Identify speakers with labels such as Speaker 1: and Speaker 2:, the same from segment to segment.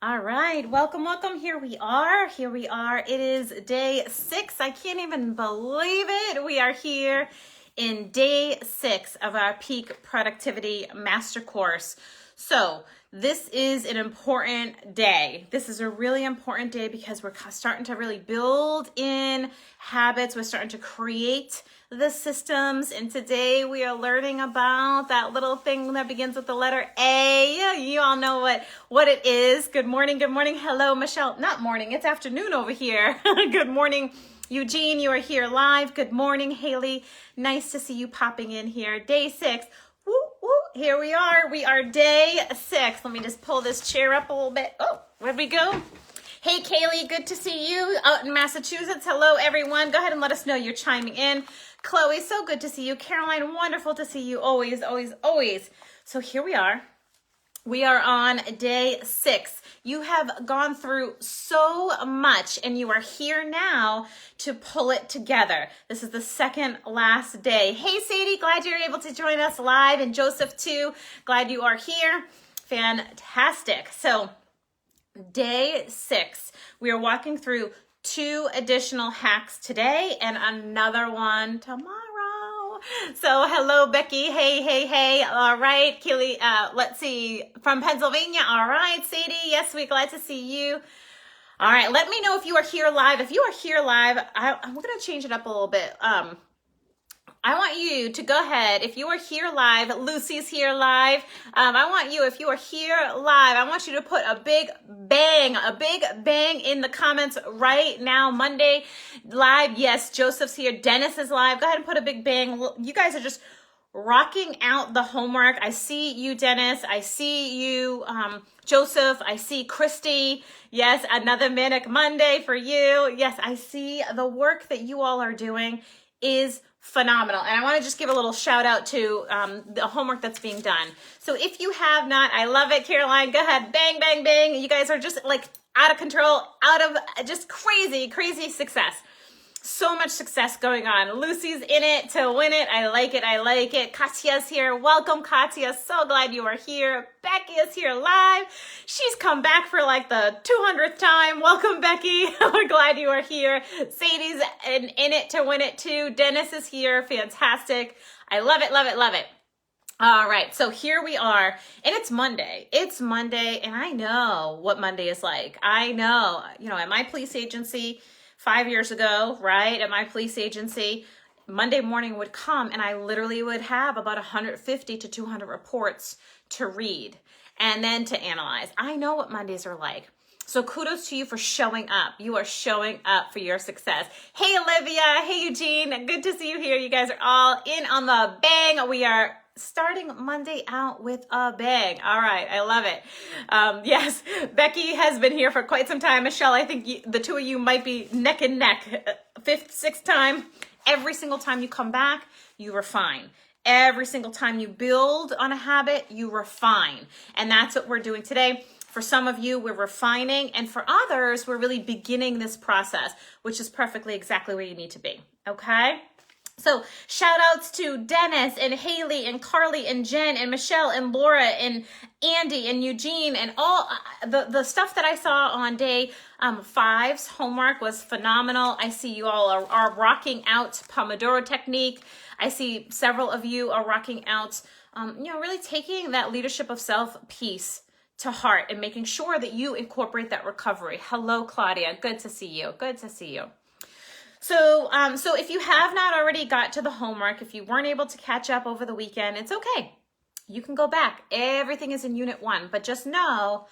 Speaker 1: All right, welcome. Here we are. It is day 6. I can't even believe it. We are here in day 6 of our Peak Productivity Master Course. So this is an important day. This is a really important day because we're starting to really build in habits. We're starting to create the systems. And today we are learning about that little thing that begins with the letter A. You all know what it is. Good morning. Hello, Michelle. Not morning, it's afternoon over here. Good morning, Eugene. You are here live. Good morning, Haley. Nice to see you popping in here. Day 6. Woo, woo. Here we are. We are day 6. Let me just pull this chair up a little bit. Oh, where'd we go? Hey, Kaylee, good to see you out in Massachusetts. Hello, everyone. Go ahead and let us know you're chiming in. Chloe, so good to see you. Caroline, wonderful to see you. Always. So here we are. We are on day 6. You have gone through so much and you are here now to pull it together. This is the second last day. Hey, Sadie, glad you're able to join us live. And Joseph too, glad you are here. Fantastic. So day 6, we are walking through 2 additional hacks today and another one tomorrow. So hello, Becky. Hey. All right, Keely, let's see, from Pennsylvania. All right, Sadie, yes, we're glad to see you. All right, let me know if you are here live. If you are here live, I'm going to change it up a little bit. I want you to go ahead. If you are here live, Lucy's here live. I want you, if you are here live, I want you to put a big bang in the comments right now. Monday live. Yes, Joseph's here. Dennis is live. Go ahead and put a big bang. You guys are just rocking out the homework. I see you, Dennis. I see you, Joseph. I see Christy. Yes, another Manic Monday for you. Yes, I see the work that you all are doing is phenomenal. And I want to just give a little shout out to the homework that's being done. So if you have not, I love it, Caroline. Go ahead. Bang. You guys are just like out of control, out of just crazy success. So much success going on. Lucy's in it to win it. I like it. Katya's here. Welcome, Katya. So glad you are here. Becky is here live. She's come back for like the 200th time. Welcome, Becky. We're glad you are here. Sadie's in it to win it too. Dennis is here. Fantastic. I love it. All right, so here we are, and it's Monday. And I know what Monday is like. I know, at my police agency, 5 years ago, right, at my police agency, Monday morning would come and I literally would have about 150 to 200 reports to read and then to analyze. I know what Mondays are like. So kudos to you for showing up. You are showing up for your success. Hey, Olivia. Hey, Eugene. Good to see you here. You guys are all in on the bang. We are starting Monday out with a bang. All right. I love it. Yes, Becky has been here for quite some time. Michelle, I think the two of you might be neck and neck. 5th, 6th time. Every single time you come back, you refine. Every single time you build on a habit, you refine. And that's what we're doing today. For some of you, we're refining. And for others, we're really beginning this process, which is perfectly exactly where you need to be. Okay? So shout outs to Dennis and Haley and Carly and Jen and Michelle and Laura and Andy and Eugene and all the stuff that I saw on day 5's homework was phenomenal. I see you all are rocking out Pomodoro technique. I see several of you are rocking out, really taking that leadership of self piece to heart and making sure that you incorporate that recovery. Hello, Claudia. Good to see you. So if you have not already got to the homework, if you weren't able to catch up over the weekend, it's okay. You can go back. Everything is in Unit 1, but just know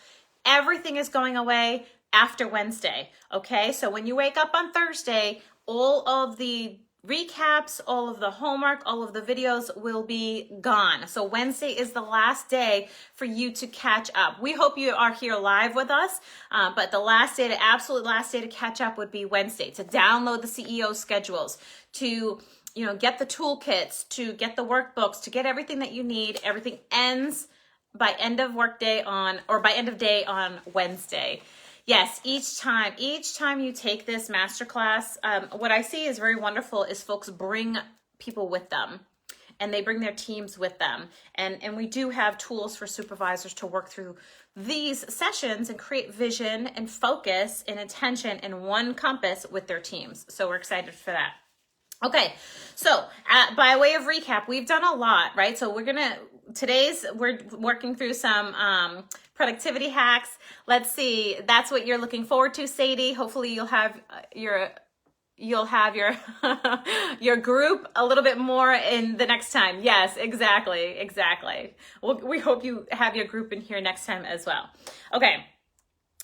Speaker 1: everything is going away after Wednesday, okay? So when you wake up on Thursday, all of the recaps, all of the homework, all of the videos will be gone. So Wednesday is the last day for you to catch up. We hope you are here live with us, but the absolute last day to catch up would be Wednesday, to download the CEO schedules, to get the toolkits, to get the workbooks, to get everything that you need. Everything ends by end of day on Wednesday. Yes, each time you take this masterclass, what I see is very wonderful is folks bring people with them. and they bring their teams with them. And we do have tools for supervisors to work through these sessions and create vision and focus and intention in one compass with their teams. So we're excited for that. Okay, so by way of recap, we've done a lot, right? So we're working through some productivity hacks. Let's see, that's what you're looking forward to, Sadie. Hopefully you'll have your your group a little bit more in the next time. Yes, exactly. Well, we hope you have your group in here next time as well. Okay.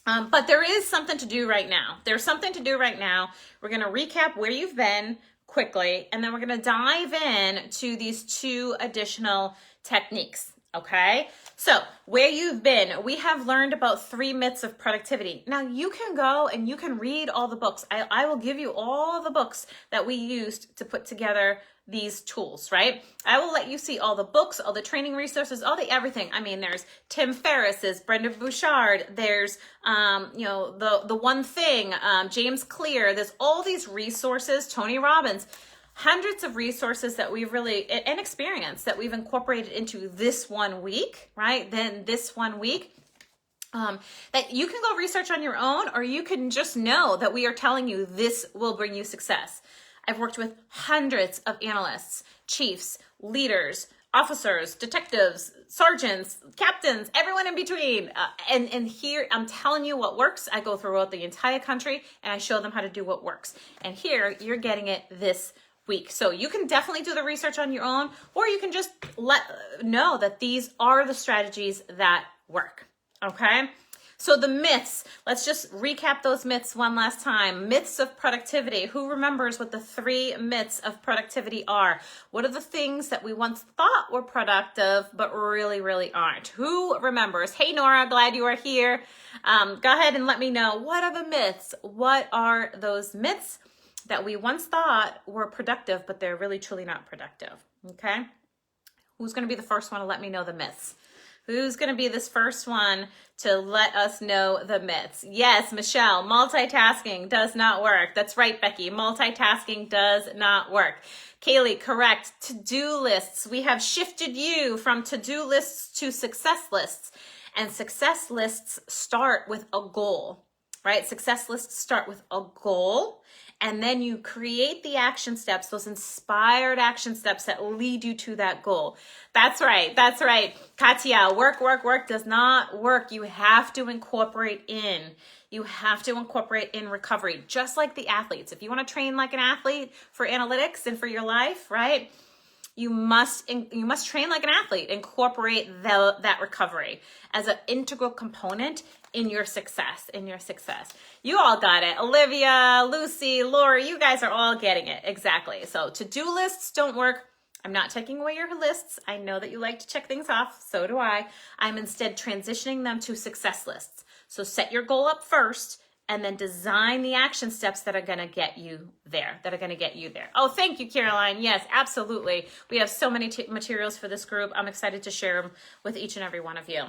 Speaker 1: But there is something to do right now. There's something to do right now. We're going to recap where you've been quickly, and then we're going to dive in to these 2 additional techniques. Okay, so where you've been, we have learned about 3 myths of productivity. Now you can go and you can read all the books. I will give you all the books that we used to put together these tools, right? I will let you see all the books, all the training resources, all the everything. I mean, there's Tim Ferriss's, Brenda Bouchard, there's the One Thing, James Clear. There's all these resources, Tony Robbins. Hundreds of resources that we've really, and experience that we've incorporated into this 1 week, right? Then this 1 week, that you can go research on your own, or you can just know that we are telling you this will bring you success. I've worked with hundreds of analysts, chiefs, leaders, officers, detectives, sergeants, captains, everyone in between. And here, I'm telling you what works. I go throughout the entire country and I show them how to do what works. And here, you're getting it this week. So you can definitely do the research on your own, or you can just know that these are the strategies that work. Okay. So the myths, let's just recap those myths one last time. Myths of productivity. Who remembers what the 3 myths of productivity are? What are the things that we once thought were productive, but really, really aren't? Who remembers? Hey, Nora, glad you are here. Go ahead and let me know. What are the myths? What are those myths that we once thought were productive, but they're really, truly not productive? Okay. Who's going to be the first one to let me know the myths? Who's going to be this first one to let us know the myths? Yes, Michelle, multitasking does not work. That's right, Becky. Multitasking does not work. Kaylee, correct. To-do lists. We have shifted you from to-do lists to success lists. And success lists start with a goal, right? Success lists start with a goal. And then you create the action steps, those inspired action steps that lead you to that goal. That's right. Katya, work does not work. You have to incorporate in. You have to incorporate in recovery, just like the athletes. If you want to train like an athlete for analytics and for your life, right? You must train like an athlete. Incorporate that recovery as an integral component in your success. You all got it. Olivia, Lucy, Lori, you guys are all getting it. Exactly. So to-do lists don't work. I'm not taking away your lists. I know that you like to check things off. So do I. I'm instead transitioning them to success lists. So set your goal up first, and then design the action steps that are going to get you there, Oh, thank you, Caroline. Yes, absolutely. We have so many materials for this group. I'm excited to share them with each and every one of you.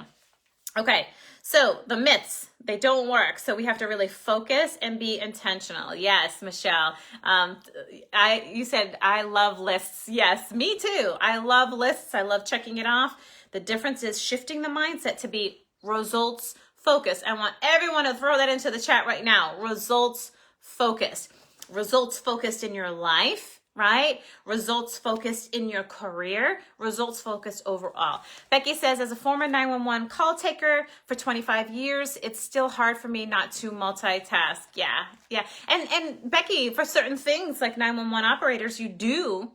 Speaker 1: Okay, so the myths, they don't work. So we have to really focus and be intentional. Yes, Michelle. You said, I love lists. Yes, me too. I love lists. I love checking it off. The difference is shifting the mindset to be results focused. I want everyone to throw that into the chat right now. Results focused. Results focused in your life, right? Results focused in your career. Results focused overall. Becky says, as a former 911 call taker for 25 years, it's still hard for me not to multitask. Yeah. And Becky, for certain things like 911 operators, you do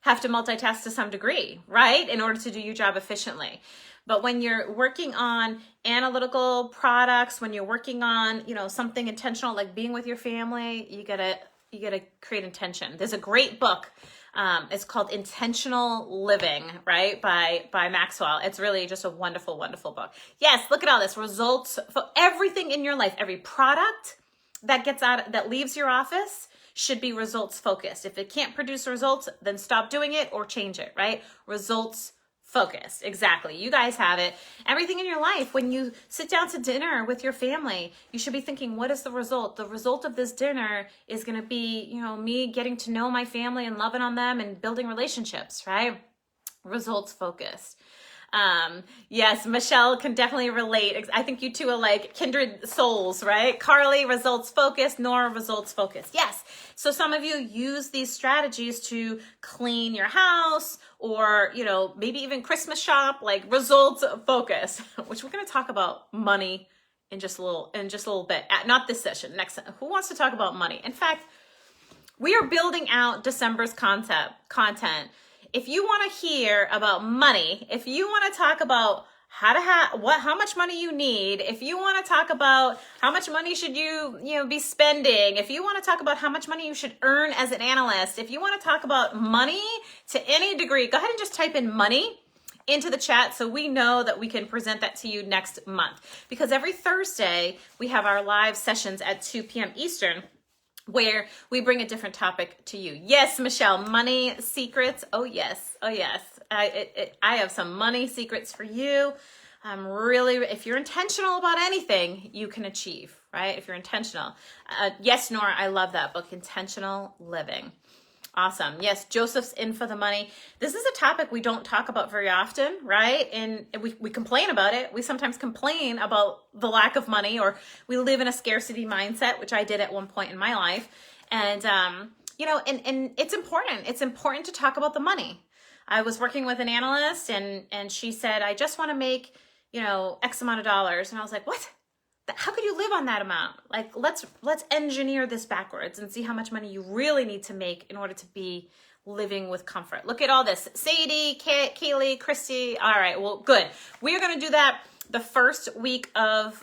Speaker 1: have to multitask to some degree, right? In order to do your job efficiently. But when you're working on analytical products, when you're working on, something intentional, like being with your family, you gotta create intention. There's a great book. It's called Intentional Living, right? By Maxwell. It's really just a wonderful, wonderful book. Yes, look at all this results for everything in your life. Every product that leaves your office should be results focused. If it can't produce results, then stop doing it or change it, right? Results focused. Exactly. You guys have it. Everything in your life, when you sit down to dinner with your family, you should be thinking, what is the result? The result of this dinner is going to be, me getting to know my family and loving on them and building relationships, right? results focused. Yes, Michelle can definitely relate. I think you two are like kindred souls, right? Carly, results focused. Nora, results focused. Yes. So some of you use these strategies to clean your house, or, you know, maybe even Christmas shop, like results focused, which we're going to talk about money in just a little bit. Not this session, next. Who wants to talk about money? In fact, we are building out December's content. If you want to hear about money, if you want to talk about how much money you need, if you want to talk about how much money should you be spending, if you want to talk about how much money you should earn as an analyst, if you want to talk about money to any degree, go ahead and just type in money into the chat so we know that we can present that to you next month. Because every Thursday we have our live sessions at 2 p.m. Eastern, where we bring a different topic to you. Yes, Michelle, money secrets. Oh yes, oh yes. I have some money secrets for you. Really, if you're intentional about anything, you can achieve, right? If you're intentional. Yes, Nora, I love that book, Intentional Living. Awesome. Yes, Joseph's in for the money. This is a topic we don't talk about very often, right? And we complain about it. We sometimes complain about the lack of money, or we live in a scarcity mindset, which I did at one point in my life. And, and it's important. It's important to talk about the money. I was working with an analyst and she said, I just want to make, X amount of dollars. And I was like, what? How could you live on that amount? Like, let's engineer this backwards and see how much money you really need to make in order to be living with comfort. Look at all this. Sadie, Kaylee, Christy. All right, well, good. We are going to do that the first week of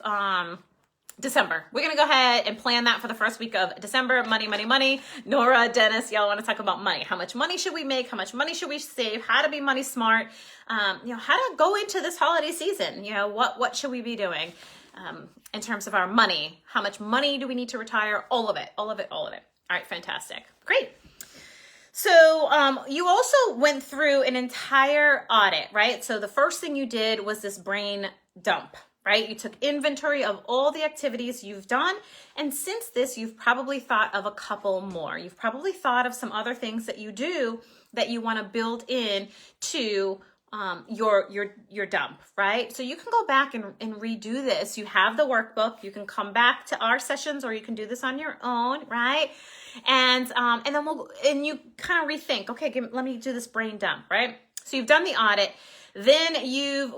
Speaker 1: December. We're going to go ahead and plan that for the first week of December. Money, money, money. Nora, Dennis, y'all want to talk about money. How much money should we make? How much money should we save? How to be money smart? How to go into this holiday season? What should we be doing? In terms of our money, how much money do we need to retire? All of it. All right, fantastic. Great. So you also went through an entire audit, right? So the first thing you did was this brain dump, right? You took inventory of all the activities you've done. And since this, you've probably thought of a couple more. You've probably thought of some other things that you do that you want to build in to your dump, right? So you can go back and redo this. You have the workbook. You can come back to our sessions, or you can do this on your own, right? And then you kind of rethink, okay, let me do this brain dump, right? So you've done the audit. Then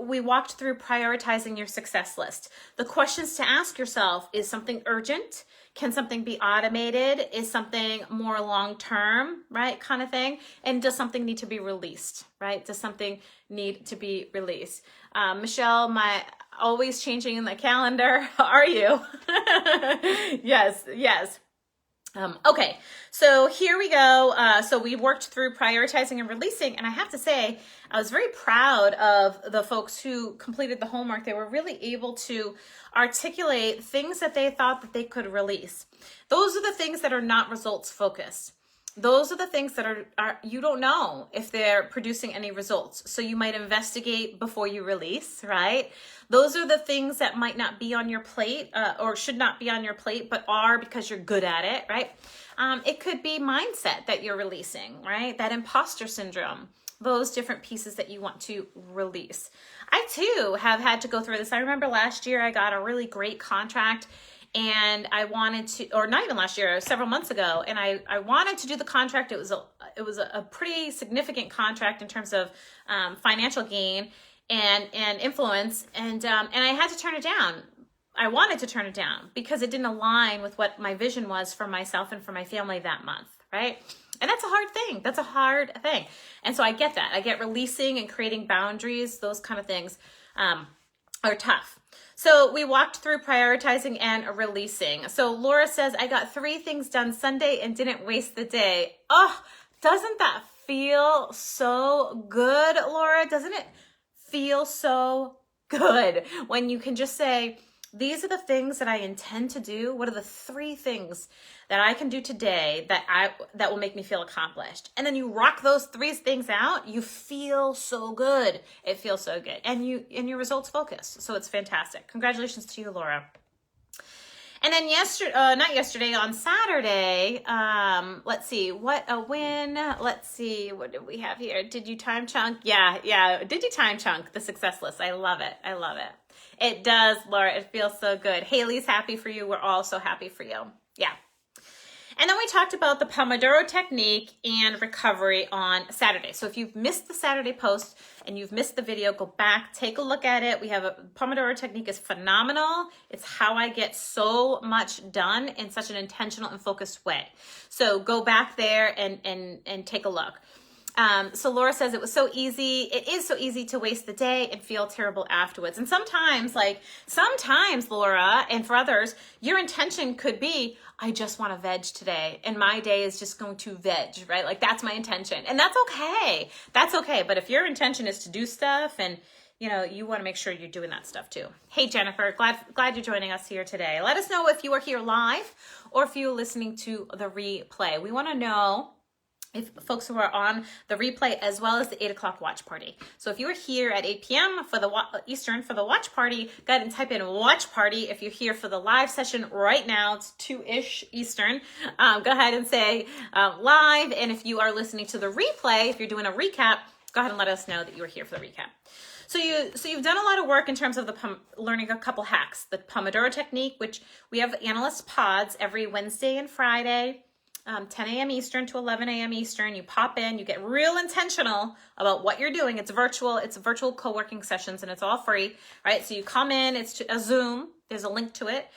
Speaker 1: we walked through prioritizing your success list. The questions to ask yourself: is something urgent? Can something be automated? Is something more long-term, right? Kind of thing. And does something need to be released, right? Does something need to be released? Michelle, my always changing in the calendar. Are you? Yes. Okay, so here we go. So we worked through prioritizing and releasing, and I have to say, I was very proud of the folks who completed the homework. They were really able to articulate things that they thought that they could release. Those are the things that are not results focused. Those are the things that are you don't know if they're producing any results. So you might investigate before you release, right? Those are the things that might not be on your plate or should not be on your plate, but are because you're good at it, right? It could be mindset that you're releasing, right? That imposter syndrome, those different pieces that you want to release. I too have had to go through this. I remember last year I got a really great contract, and I wanted to, or not even last year, several months ago, and I wanted to do the contract. It was a pretty significant contract in terms of financial gain and influence, and I had to turn it down. I wanted to turn it down because it didn't align with what my vision was for myself and for my family that month, right? And that's a hard thing. That's a hard thing. And so I get that. I get releasing and creating boundaries. Those kind of things are tough. So we walked through prioritizing and releasing. So Laura says, I got 3 things done Sunday and didn't waste the day. Oh, doesn't that feel so good, Laura? Doesn't it feel so good when you can just say, these are the things that I intend to do. What are the 3 things that I can do today that will make me feel accomplished? And then you rock those 3 things out. You feel so good. It feels so good. And your results focused. So it's fantastic. Congratulations to you, Laura. And then on Saturday, let's see, what a win. Let's see, what do we have here? Did you time chunk? Yeah. Did you time chunk the success list? I love it. It does, Laura. It feels so good. Haley's happy for you. We're all so happy for you. Yeah. And then we talked about the Pomodoro technique and recovery on Saturday. So if you've missed the Saturday post and you've missed the video, go back, take a look at it. We have a Pomodoro technique is phenomenal. It's how I get so much done in such an intentional and focused way. So go back there and take a look. So Laura says it was so easy. It is so easy to waste the day and feel terrible afterwards. And sometimes, Laura, and for others, your intention could be, I just want to veg today. And my day is just going to veg, right? Like that's my intention. And that's okay. That's okay. But if your intention is to do stuff and you want to make sure you're doing that stuff too. Hey, Jennifer, glad you're joining us here today. Let us know if you are here live or if you're listening to the replay. We want to know if folks who are on the replay as well as the 8 o'clock watch party. So if you are here at 8 p.m. for the Eastern for the watch party, go ahead and type in watch party. If you're here for the live session right now, it's 2-ish Eastern. Go ahead and say live. And if you are listening to the replay, if you're doing a recap, go ahead and let us know that you were here for the recap. So you've done a lot of work in terms of learning a couple hacks. The Pomodoro technique, which we have analyst pods every Wednesday and Friday. 10 a.m. Eastern to 11 a.m. Eastern. You pop in, you get real intentional about what you're doing. It's virtual co-working sessions and it's all free, right? So you come in, it's a Zoom. There's a link to it.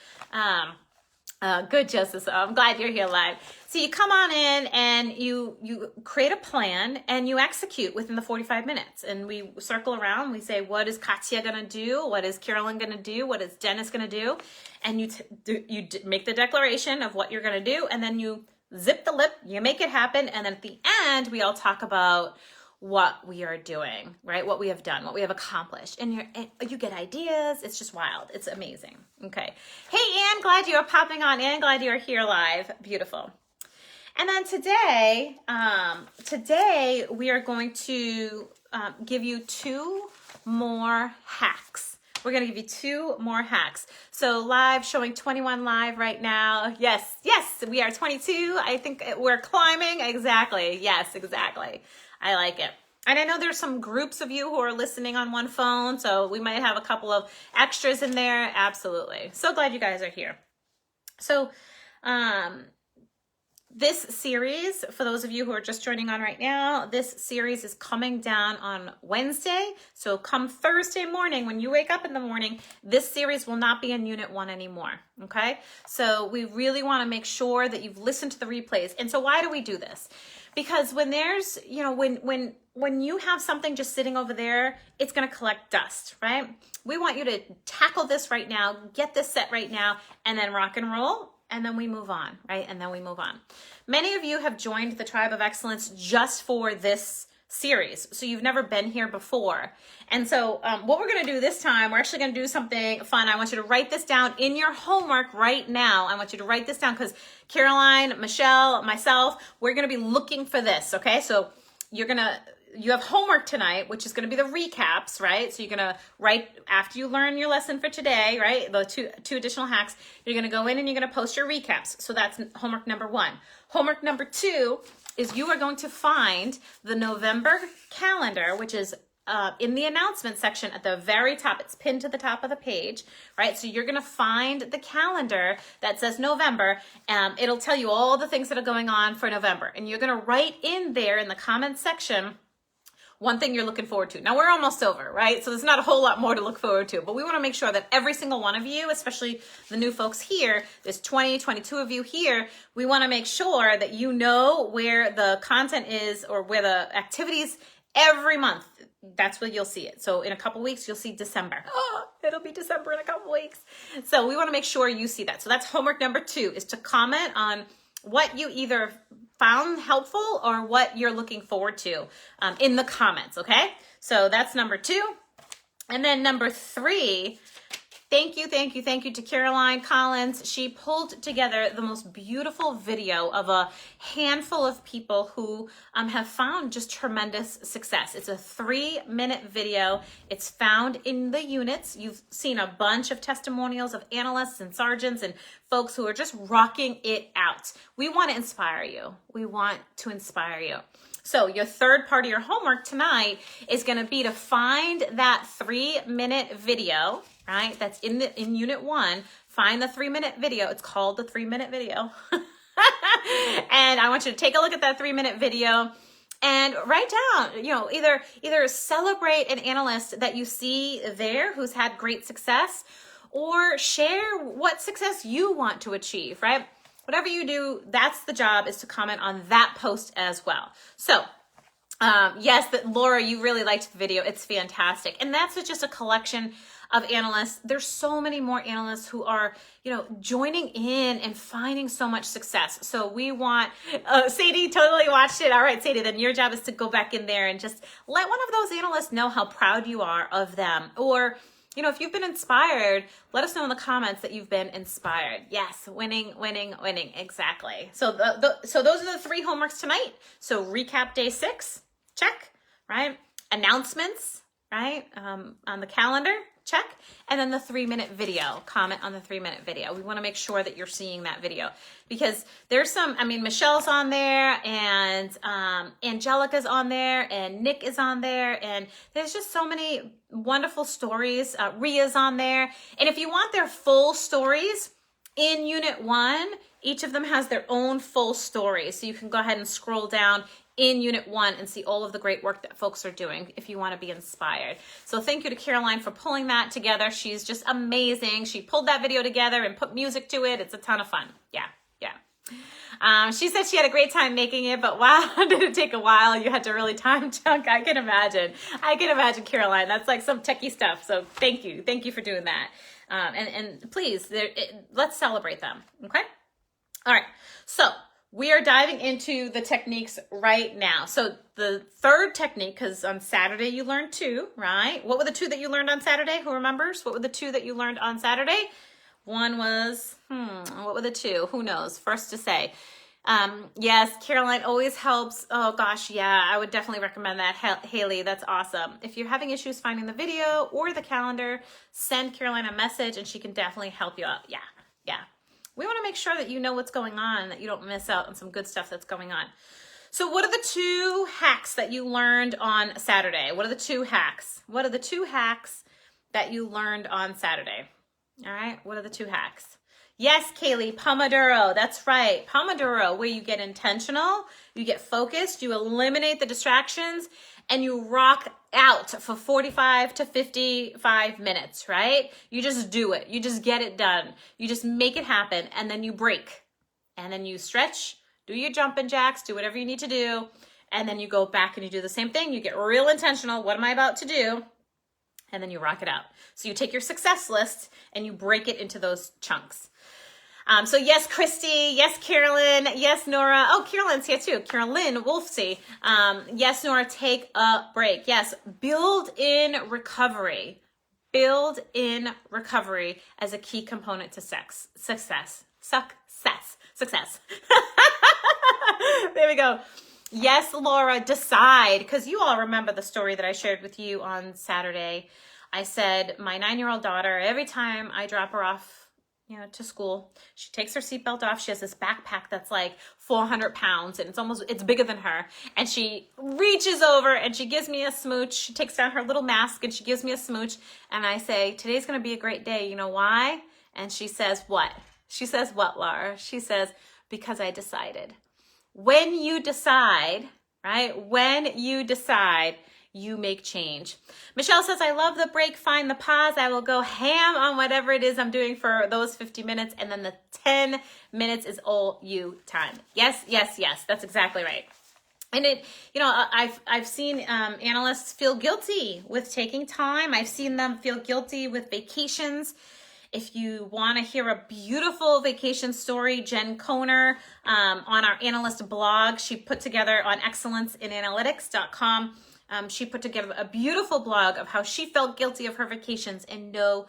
Speaker 1: Good, Justice. I'm glad you're here live. So you come on in and you create a plan and you execute within the 45 minutes. And we circle around. We say, what is Katya going to do? What is Carolyn going to do? What is Dennis going to do? And you make the declaration of what you're going to do. And then you zip the lip, you make it happen. And then at the end, we all talk about what we are doing, right? What we have done, what we have accomplished. And you get ideas. It's just wild. It's amazing. Okay. Hey, Ann, glad you're popping on in. Glad you're here live. Beautiful. And then today we are going to give you 2 more hacks. We're going to give you 2 more hacks. So live, showing 21 live right now. Yes, we are 22. I think we're climbing. Exactly. Yes, exactly. I like it. And I know there's some groups of you who are listening on one phone, so we might have a couple of extras in there. Absolutely. So glad you guys are here. So, this series, for those of you who are just joining on right now, this series is coming down on Wednesday. So come Thursday morning, when you wake up in the morning, this series will not be in Unit 1 anymore, okay? So we really want to make sure that you've listened to the replays. And so why do we do this? Because when there's, when you have something just sitting over there, it's going to collect dust, right? We want you to tackle this right now, get this set right now, and then rock and roll. And then we move on, right? And then we move on. Many of you have joined the Tribe of Excellence just for this series. So you've never been here before. And so what we're going to do this time, we're actually going to do something fun. I want you to write this down in your homework right now. I want you to write this down because Caroline, Michelle, myself, we're going to be looking for this, okay? So you have homework tonight, which is going to be the recaps, right? So you're going to write after you learn your lesson for today, right? The two additional hacks. You're going to go in and you're going to post your recaps. So that's homework number 1. Homework number 2 is you are going to find the November calendar, which is in the announcement section at the very top. It's pinned to the top of the page, right? So you're going to find the calendar that says November. It'll tell you all the things that are going on for November. And you're going to write in there in the comments section one thing you're looking forward to. Now we're almost over, right? So there's not a whole lot more to look forward to, but we want to make sure that every single one of you, especially the new folks here, there's 22 of you here, we want to make sure that you know where the content is or where the activities every month. That's where you'll see it. So in a couple weeks, you'll see December. Oh, it'll be December in a couple weeks. So we want to make sure you see that. So that's homework number 2 is to comment on what you either found helpful or what you're looking forward to in the comments, okay? So that's number 2. And then number 3, Thank you to Caroline Collins. She pulled together the most beautiful video of a handful of people who have found just tremendous success. It's a 3-minute video. It's found in the units. You've seen a bunch of testimonials of analysts and sergeants and folks who are just rocking it out. We want to inspire you. We want to inspire you. So your third part of your homework tonight is going to be to find that 3-minute video, right? That's in unit 1. Find the 3-minute video. It's called the 3-minute video. And I want you to take a look at that 3-minute video and write down, either celebrate an analyst that you see there who's had great success, or share what success you want to achieve, right? Whatever you do, that's the job, is to comment on that post as well. So, yes, Laura, you really liked the video. It's fantastic. And that's just a collection of analysts. There's so many more analysts who are, joining in and finding so much success. So we want, Sadie totally watched it. All right, Sadie, then your job is to go back in there and just let one of those analysts know how proud you are of them. Or, if you've been inspired, let us know in the comments that you've been inspired. Yes, winning, exactly. So so those are the 3 homeworks tonight. So recap day 6, check, right? Announcements, right? On the calendar, check. And then the 3-minute video, comment on the 3-minute video. We want to make sure that you're seeing that video, because there's Michelle's on there, and Angelica's on there, and Nick is on there, and there's just so many wonderful stories. Ria's on there. And if you want their full stories in unit 1, each of them has their own full story. So you can go ahead and scroll down in unit 1 and see all of the great work that folks are doing if you want to be inspired. So thank you to Caroline for pulling that together. She's just amazing. She pulled that video together and put music to it. It's a ton of fun. Yeah. She said she had a great time making it, but wow, did it take a while? You had to really time chunk. I can imagine, Caroline. That's like some techie stuff. So thank you for doing that. And please, let's celebrate them. Okay. All right. So we are diving into the techniques right now. So the third technique, because on Saturday you learned 2, right? What were the 2 that you learned on Saturday? Who remembers? What were the 2 that you learned on Saturday? One was, what were the 2? Who knows? First to say. Yes, Caroline always helps. Oh gosh, yeah, I would definitely recommend that. Haley, that's awesome. If you're having issues finding the video or the calendar, send Caroline a message and she can definitely help you out. Yeah. We want to make sure that you know what's going on, that you don't miss out on some good stuff that's going on. So what are the 2 hacks that you learned on Saturday? What are the 2 hacks? What are the 2 hacks that you learned on Saturday? All right, what are the 2 hacks? Yes, Kaylee, Pomodoro. That's right. Pomodoro, where you get intentional, you get focused, you eliminate the distractions, and you rock out for 45 to 55 minutes, right? You just do it. You just get it done. You just make it happen, and then you break. And then you stretch, do your jumping jacks, do whatever you need to do, and then you go back and you do the same thing. You get real intentional. What am I about to do? And then you rock it out. So you take your success list and you break it into those chunks. So yes, Christy, yes, Carolyn, yes, Nora. Oh, Carolyn's here too. Carolyn Wolfsey. Yes, Nora, take a break. Yes, build in recovery. Build in recovery as a key component to success. There we go. Yes, Laura, decide, because you all remember the story that I shared with you on Saturday. I said my 9-year-old daughter, every time I drop her off, to school, she takes her seatbelt off. She has this backpack that's like 400 pounds and it's bigger than her. And she reaches over and she gives me a smooch. She takes down her little mask and she gives me a smooch. And I say, today's going to be a great day. You know why? And she says, what? She says, what, Laura? She says, because I decided. When you decide, right? When you decide, you make change. Michelle says, I love the break, find the pause. I will go ham on whatever it is I'm doing for those 50 minutes. And then the 10 minutes is all you time. Yes. That's exactly right. And I've seen analysts feel guilty with taking time. I've seen them feel guilty with vacations. If you want to hear a beautiful vacation story, Jen Koner on our analyst blog, she put together on excellenceinanalytics.com. She put together a beautiful blog of how she felt guilty of her vacations and no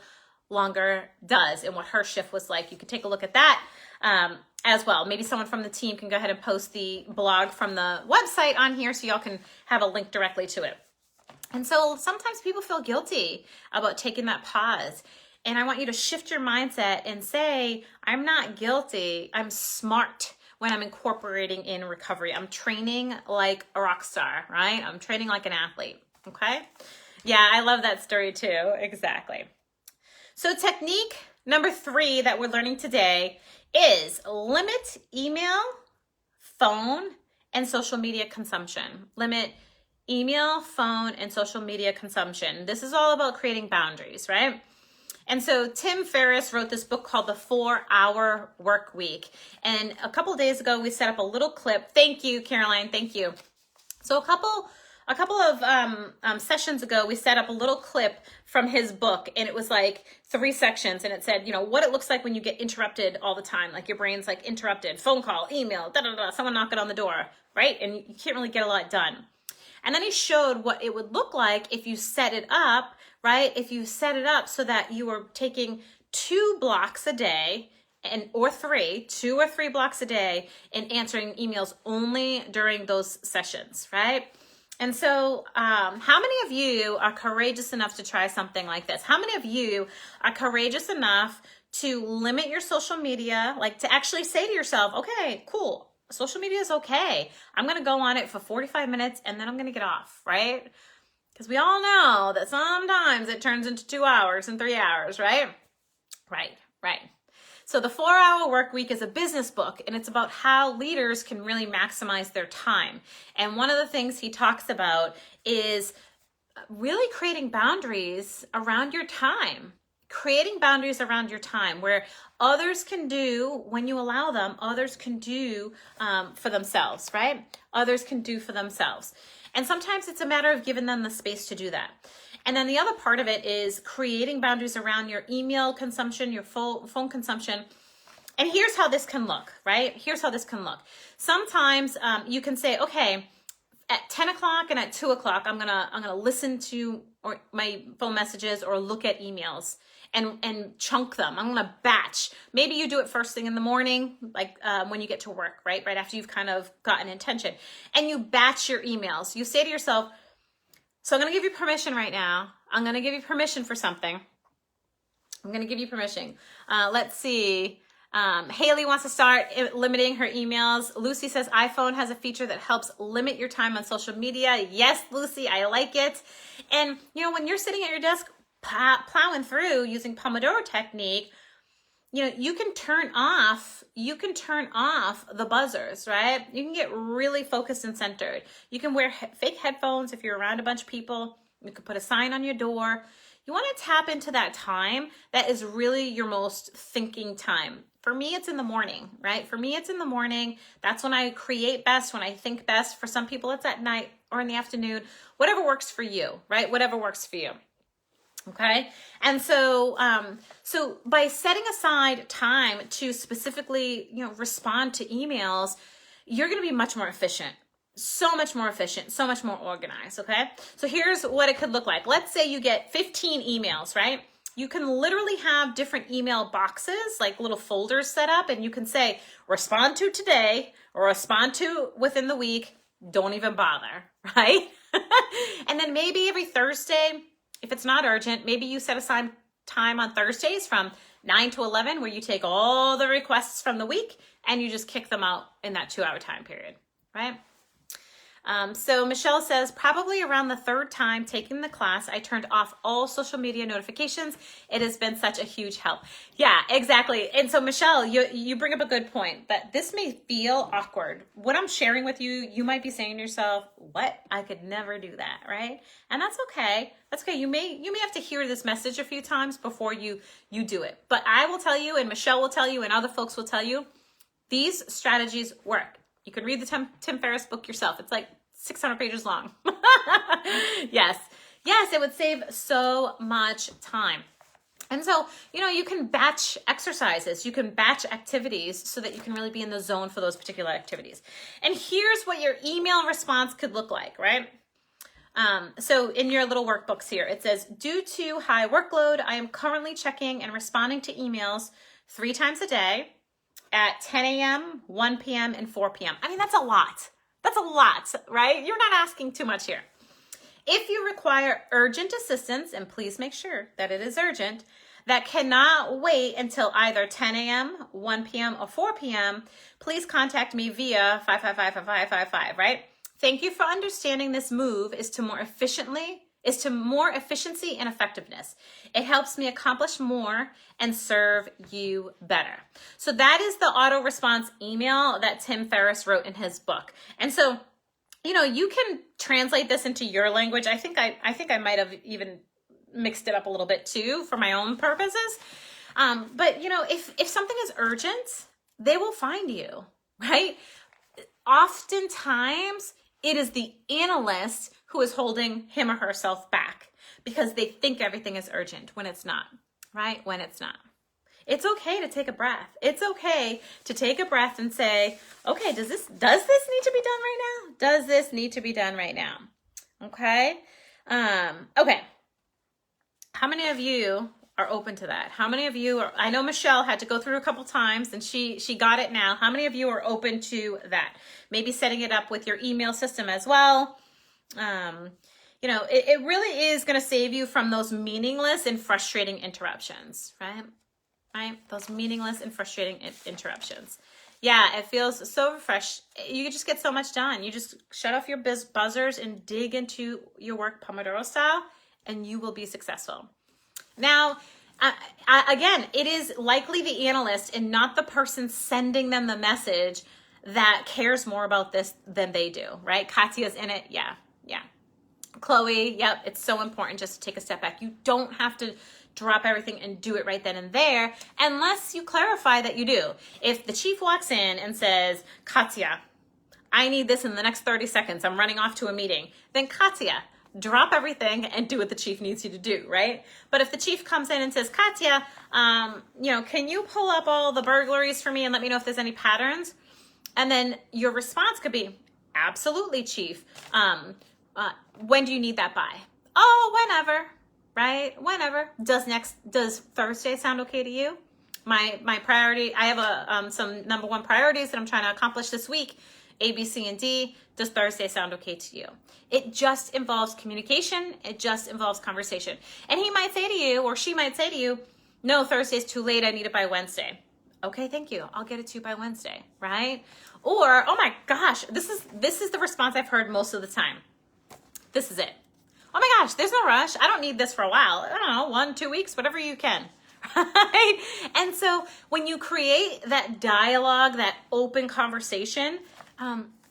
Speaker 1: longer does and what her shift was like. You could take a look at that as well. Maybe someone from the team can go ahead and post the blog from the website on here so y'all can have a link directly to it. And so sometimes people feel guilty about taking that pause. And I want you to shift your mindset and say, I'm not guilty, I'm smart when I'm incorporating in recovery. I'm training like a rock star, right? I'm training like an athlete, okay? Yeah, I love that story too, exactly. So technique number 3 that we're learning today is limit email, phone, and social media consumption. Limit email, phone, and social media consumption. This is all about creating boundaries, right? And so Tim Ferriss wrote this book called The 4-Hour Work Week. And a couple of days ago, we set up a little clip. Thank you, Caroline. Thank you. So a couple of sessions ago, we set up a little clip from his book, and it was like 3 sections, and it said, you know, what it looks like when you get interrupted all the time, like your brain's like interrupted, phone call, email, someone knocking on the door, right? And you can't really get a lot done. And then he showed what it would look like if you set it up, right? If you set it up so that you were taking 2 blocks a day or 2 or 3 blocks a day and answering emails only during those sessions, right? And so how many of you are courageous enough to try something like this? How many of you are courageous enough to limit your social media, like to actually say to yourself, okay, cool. Social media is okay. I'm going to go on it for 45 minutes and then I'm going to get off, right? Because we all know that sometimes it turns into 2 hours and 3 hours, right? Right. So the 4-Hour Work Week is a business book, and it's about how leaders can really maximize their time. And one of the things he talks about is really creating boundaries around your time. Creating boundaries around your time where others can do, when you allow them, others can do for themselves, right? Others can do for themselves. And sometimes it's a matter of giving them the space to do that. And then the other part of it is creating boundaries around your email consumption, your phone consumption. And here's how this can look, right? Here's how this can look. Sometimes you can say, okay, at 10 o'clock and at 2 o'clock, I'm gonna listen to my phone messages or look at emails and chunk them. I'm gonna batch. Maybe you do it first thing in the morning, like when you get to work, right? Right after you've kind of gotten intention. And you batch your emails. You say to yourself, so I'm gonna give you permission right now. I'm gonna give you permission for something. I'm gonna give you permission. Let's see. Haley wants to start limiting her emails. Lucy says iPhone has a feature that helps limit your time on social media. Yes, Lucy, I like it. And you know, when you're sitting at your desk plowing through using Pomodoro technique, you know, you can turn off the buzzers, right? You can get really focused and centered. You can wear fake headphones if you're around a bunch of people. You can put a sign on your door. You want to tap into that time that is really your most thinking time. For me, it's in the morning, right? For me, it's in the morning. That's when I create best, when I think best. For some people, it's at night or in the afternoon. Whatever works for you, right? Whatever works for you. Okay. And so, so by setting aside time to specifically, you know, respond to emails, you're going to be much more efficient. So much more efficient, so much more organized, okay? So here's what it could look like. Let's say you get 15 emails, right? You can literally have different email boxes, like little folders set up, and you can say, respond to today, or respond to within the week, don't even bother, right? And then maybe every Thursday, if it's not urgent, maybe you set aside time on Thursdays from 9 to 11 where you take all the requests from the week and you just kick them out in that 2-hour time period, right? So Michelle says, probably around the 3rd time taking the class, I turned off all social media notifications. It has been such a huge help. Yeah, exactly. And so Michelle, you bring up a good point that this may feel awkward. What I'm sharing with you, you might be saying to yourself, what? I could never do that, right? And that's okay. That's okay. You may have to hear this message a few times before you do it. But I will tell you, and Michelle will tell you, and other folks will tell you, these strategies work. You can read the Tim Ferriss book yourself. It's like 600 pages long. Yes, it would save so much time. And so, you know, you can batch exercises, you can batch activities so that you can really be in the zone for those particular activities. And here's what your email response could look like, right? So in your little workbooks here, it says, due to high workload, I am currently checking and responding to emails 3 times a day at 10 a.m., 1 p.m., and 4 p.m. I mean, that's a lot. That's a lot, right? You're not asking too much here. If you require urgent assistance, and please make sure that it is urgent, that cannot wait until either 10 a.m., 1 p.m., or 4 p.m., please contact me via 555-5555, right? Thank you for understanding this move is to more efficiency and effectiveness. It helps me accomplish more and serve you better. So that is the auto response email that Tim Ferriss wrote in his book. And so, you know, you can translate this into your language. I think I might have even mixed it up a little bit too for my own purposes. But you know, if something is urgent, they will find you, right? Oftentimes it is the analyst who is holding him or herself back because they think everything is urgent when it's not, right? When it's not. It's okay to take a breath. It's okay to take a breath and say, okay, does this need to be done right now? Does this need to be done right now? Okay. Okay. How many of you are open to that? How many of you are, I know Michelle had to go through a couple times and she got it now. How many of you are open to that? Maybe setting it up with your email system as well. You know, it really is going to save you from those meaningless and frustrating interruptions, right? Right? Those meaningless and frustrating interruptions. Yeah, it feels so refreshed. You just get so much done. You just shut off your buzzers and dig into your work Pomodoro style, and you will be successful. Now, again, it is likely the analyst and not the person sending them the message that cares more about this than they do, right? Katya's in it. Yeah. Chloe, yep, it's so important just to take a step back. You don't have to drop everything and do it right then and there unless you clarify that you do. If the chief walks in and says, Katya, I need this in the next 30 seconds. I'm running off to a meeting. Then Katya, drop everything and do what the chief needs you to do, right? But if the chief comes in and says, Katya, you know, can you pull up all the burglaries for me and let me know if there's any patterns? And then your response could be, absolutely, chief. When do you need that by? Oh, whenever, right? Whenever. Does Thursday sound okay to you? My priority, I have some number 1 priorities that I'm trying to accomplish this week, A, B, C, and D. Does Thursday sound okay to you? It just involves communication. It just involves conversation. And he might say to you, or she might say to you, no, Thursday's too late. I need it by Wednesday. Okay, thank you. I'll get it to you by Wednesday, right? Or, oh my gosh, this is the response I've heard most of the time. This is it. Oh my gosh, there's no rush. I don't need this for a while. I don't know, 1, 2 weeks, whatever you can. Right? And so when you create that dialogue, that open conversation,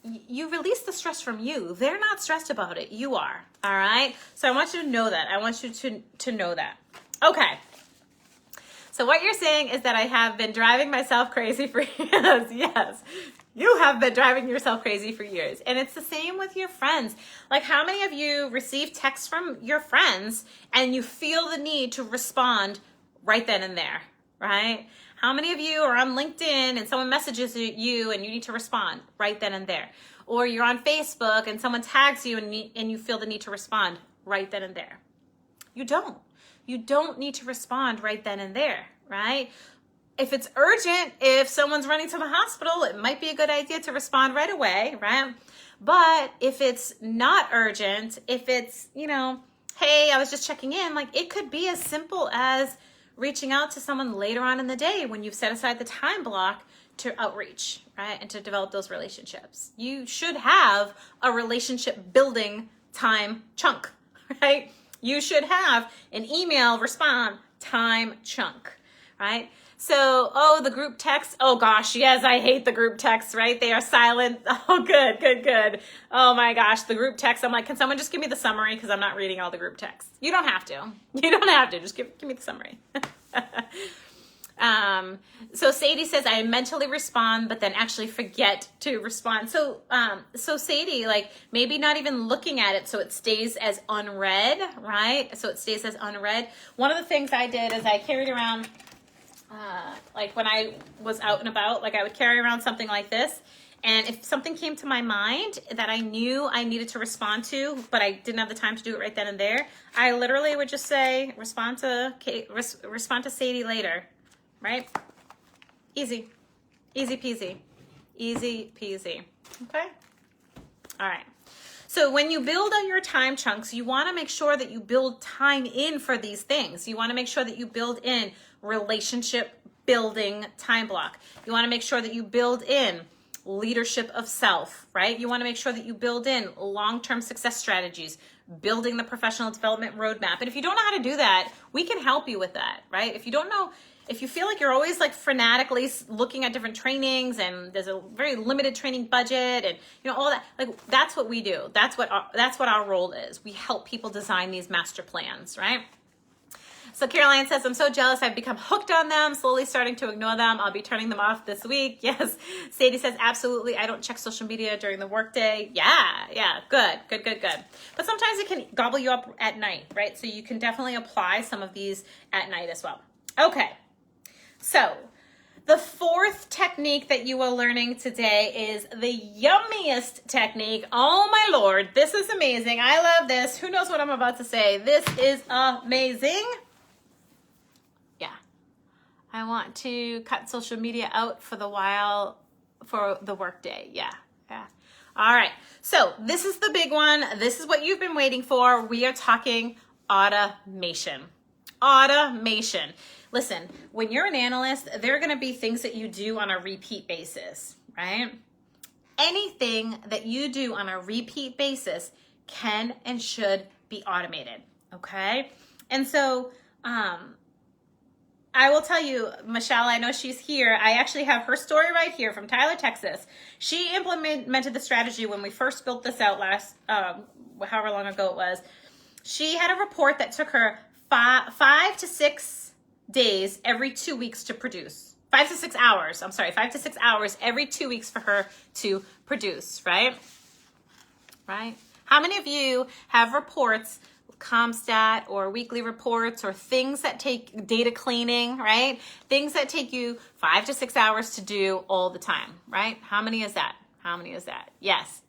Speaker 1: you release the stress from you. They're not stressed about it. You are. All right? So I want you to know that. I want you to know that. Okay. So what you're saying is that I have been driving myself crazy for years. Yes. You have been driving yourself crazy for years. And it's the same with your friends. Like, how many of you receive texts from your friends and you feel the need to respond right then and there, right? How many of you are on LinkedIn and someone messages you and you need to respond right then and there? Or you're on Facebook and someone tags you and you feel the need to respond right then and there. You don't. You don't need to respond right then and there, right? If it's urgent, if someone's running to the hospital, it might be a good idea to respond right away, right? But if it's not urgent, if it's, you know, hey, I was just checking in, like it could be as simple as reaching out to someone later on in the day when you've set aside the time block to outreach, right? And to develop those relationships. You should have a relationship building time chunk, right? You should have an email respond time chunk, right? So, oh, the group text. Oh gosh, yes, I hate the group texts, right? They are silent. Oh, good. Oh my gosh, the group text. I'm like, can someone just give me the summary? Because I'm not reading all the group texts. You don't have to. You don't have to. Just give me the summary. So Sadie says, I mentally respond, but then actually forget to respond. So Sadie, like maybe not even looking at it so it stays as unread, right? So it stays as unread. One of the things I did is I carried around, like when I was out and about, like I would carry around something like this. And if something came to my mind that I knew I needed to respond to, but I didn't have the time to do it right then and there, I literally would just say, respond to Sadie later, right? Easy, easy peasy, easy peasy, okay? All right. So when you build out your time chunks, you want to make sure that you build time in for these things. You want to make sure that you build in relationship building time block. You want to make sure that you build in leadership of self, right? You want to make sure that you build in long-term success strategies, building the professional development roadmap. And if you don't know how to do that, we can help you with that, right? If you don't know, if you feel like you're always like frenetically looking at different trainings and there's a very limited training budget and all that, like that's what we do. That's what our role is. We help people design these master plans, right? So Caroline says, I'm so jealous. I've become hooked on them, slowly starting to ignore them. I'll be turning them off this week. Yes. Sadie says, absolutely. I don't check social media during the workday. Yeah. Good. But sometimes it can gobble you up at night, right? So you can definitely apply some of these at night as well. Okay. So the fourth technique that you are learning today is the yummiest technique. Oh my Lord, this is amazing. I love this. Who knows what I'm about to say? This is amazing. Yeah. I want to cut social media out for the workday. Yeah. All right. So this is the big one. This is what you've been waiting for. We are talking automation. Automation. Listen, when you're an analyst, there are going to be things that you do on a repeat basis, right? Anything that you do on a repeat basis can and should be automated, okay? And so I will tell you, Michelle, I know she's here. I actually have her story right here from Tyler, Texas. She implemented the strategy when we first built this out last, however long ago it was. She had a report that took her 5 to 6 days every 2 weeks to produce. 5 to 6 hours. I'm sorry, 5 to 6 hours every 2 weeks for her to produce, right? Right? How many of you have reports, Comstat or weekly reports or things that take data cleaning, right? Things that take you 5 to 6 hours to do all the time, right? How many is that? Yes,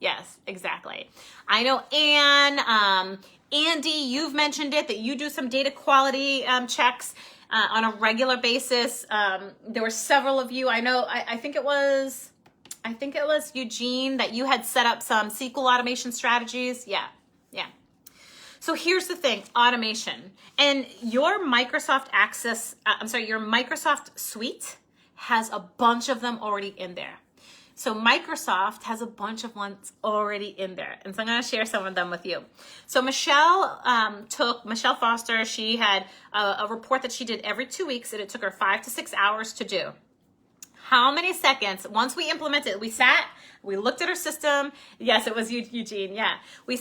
Speaker 1: exactly. I know Anne, Andy, you've mentioned it, that you do some data quality checks on a regular basis. There were several of you. I know, I think it was Eugene that you had set up some SQL automation strategies. Yeah. So here's the thing, automation. And your Microsoft your Microsoft suite has a bunch of them already in there. So Microsoft has a bunch of ones already in there. And so I'm going to share some of them with you. So Michelle Foster, she had a report that she did every 2 weeks, and it took her 5 to 6 hours to do. How many seconds? Once we implemented, we looked at her system. Yes, it was Eugene. Yeah. We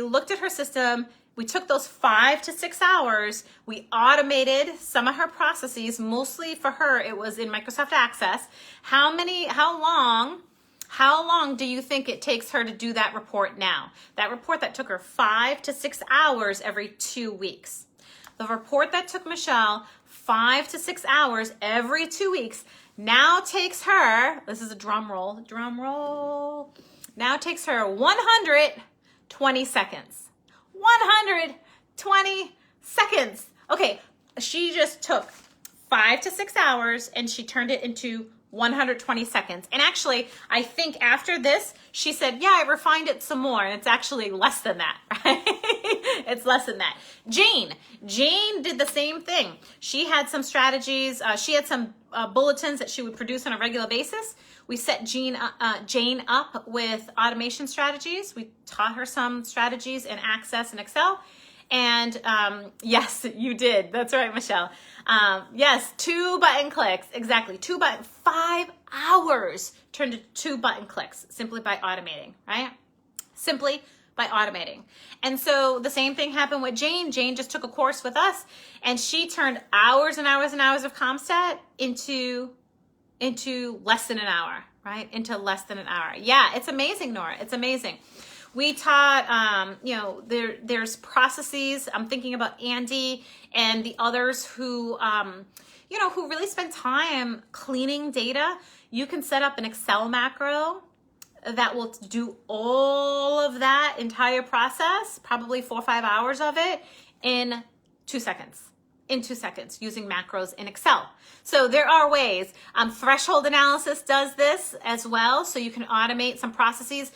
Speaker 1: looked at her system. We took those 5 to 6 hours. We automated some of her processes. Mostly for her, it was in Microsoft Access. How long do you think it takes her to do that report now? That report that took her 5 to 6 hours every 2 weeks. The report that took Michelle 5 to 6 hours every 2 weeks now takes her, this is a drum roll, now takes her 120 seconds. 120 seconds. Okay, she just took 5 to 6 hours and she turned it into 120 seconds. And actually, I think after this, she said, yeah, I refined it some more. And it's actually less than that, right? It's less than that. Jane did the same thing. She had some strategies. She had some bulletins that she would produce on a regular basis. We set Jane up with automation strategies. We taught her some strategies in Access and Excel. And yes, you did. That's right, Michelle. Yes, 2 button clicks. Exactly. 5 hours turned to 2 button clicks simply by automating, right? Simply by automating. And so the same thing happened with Jane. Jane just took a course with us and she turned hours and hours and hours of Comstat into less than an hour, right? Into less than an hour. Yeah, it's amazing, Nora. It's amazing. We taught, there's processes. I'm thinking about Andy and the others who who really spend time cleaning data, you can set up an Excel macro that will do all of that entire process, probably 4 or 5 hours of it, in 2 seconds. In 2 seconds using macros in Excel. So there are ways. Threshold analysis does this as well. So you can automate some processes.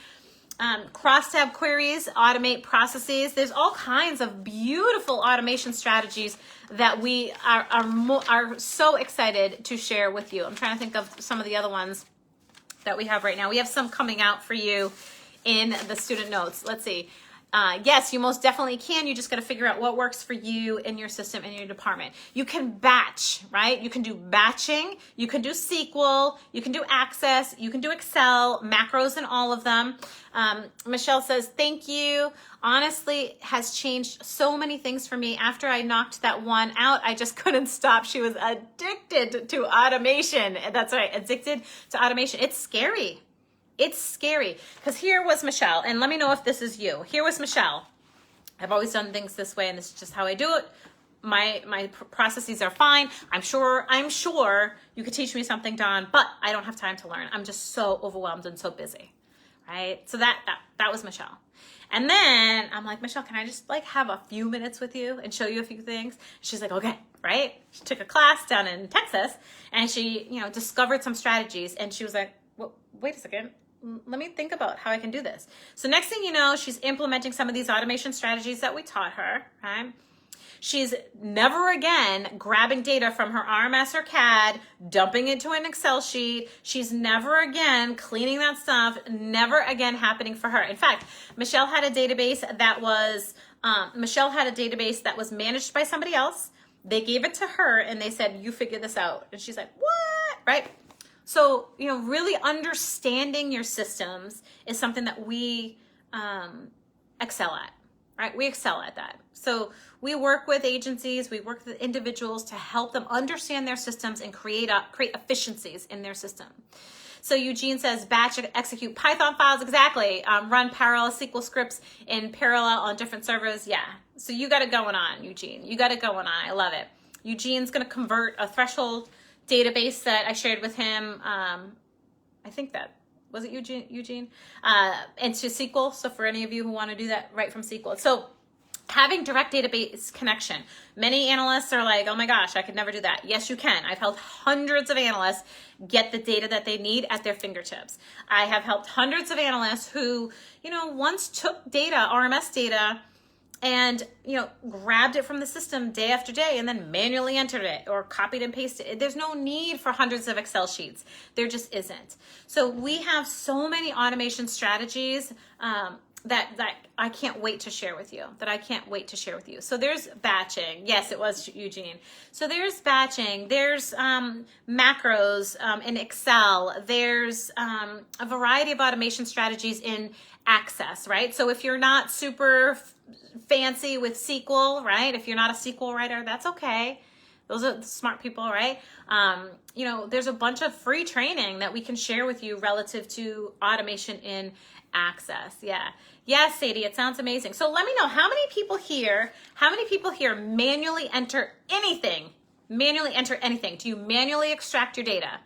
Speaker 1: Crosstab queries, automate processes. There's all kinds of beautiful automation strategies that we are so excited to share with you. I'm trying to think of some of the other ones that we have right now. We have some coming out for you in the student notes. Let's see. Yes, you most definitely can. You just got to figure out what works for you in your system, in your department. You can batch, right? You can do batching. You can do SQL. You can do Access. You can do Excel, macros in all of them. Michelle says, thank you. Honestly, has changed so many things for me. After I knocked that one out, I just couldn't stop. She was addicted to automation. That's right, addicted to automation. It's scary. It's scary because here was Michelle, and let me know if this is you. Here was Michelle. I've always done things this way, and this is just how I do it. My processes are fine. I'm sure you could teach me something, Dawn, but I don't have time to learn. I'm just so overwhelmed and so busy, right? So that was Michelle. And then I'm like, Michelle, can I just have a few minutes with you and show you a few things? She's like, okay, right? She took a class down in Texas, and she, discovered some strategies, and she was like, well, wait a second. Let me think about how I can do this. So next thing you know, she's implementing some of these automation strategies that we taught her, right? She's never again grabbing data from her RMS or CAD, dumping it to an Excel sheet. She's never again cleaning that stuff, never again happening for her. In fact, Michelle had a database that was managed by somebody else. They gave it to her and they said, you figure this out. And she's like, what? Right? So, really understanding your systems is something that we excel at, right? We excel at that. So we work with agencies, we work with individuals to help them understand their systems and create efficiencies in their system. So Eugene says, batch execute Python files, exactly. Run parallel SQL scripts in parallel on different servers. Yeah, so you got it going on, Eugene. You got it going on. I love it. Eugene's going to convert a threshold database that I shared with him, I think that, was it Eugene? Into SQL. So for any of you who want to do that right from SQL. So having direct database connection. Many analysts are like, oh my gosh, I could never do that. Yes, you can. I've helped hundreds of analysts get the data that they need at their fingertips. I have helped hundreds of analysts who, once took data, RMS data, and grabbed it from the system day after day and then manually entered it or copied and pasted it. There's no need for hundreds of Excel sheets. There just isn't. So we have so many automation strategies that I can't wait to share with you, So there's batching. Yes, it was Eugene. So there's batching. There's macros in Excel. There's a variety of automation strategies in Access, right? So if you're not super fancy with SQL, right? If you're not a SQL writer, that's okay. Those are smart people, right? There's a bunch of free training that we can share with you relative to automation in Access. Yeah. Yes, Sadie, it sounds amazing. So let me know how many people here manually enter anything? Do you manually extract your data?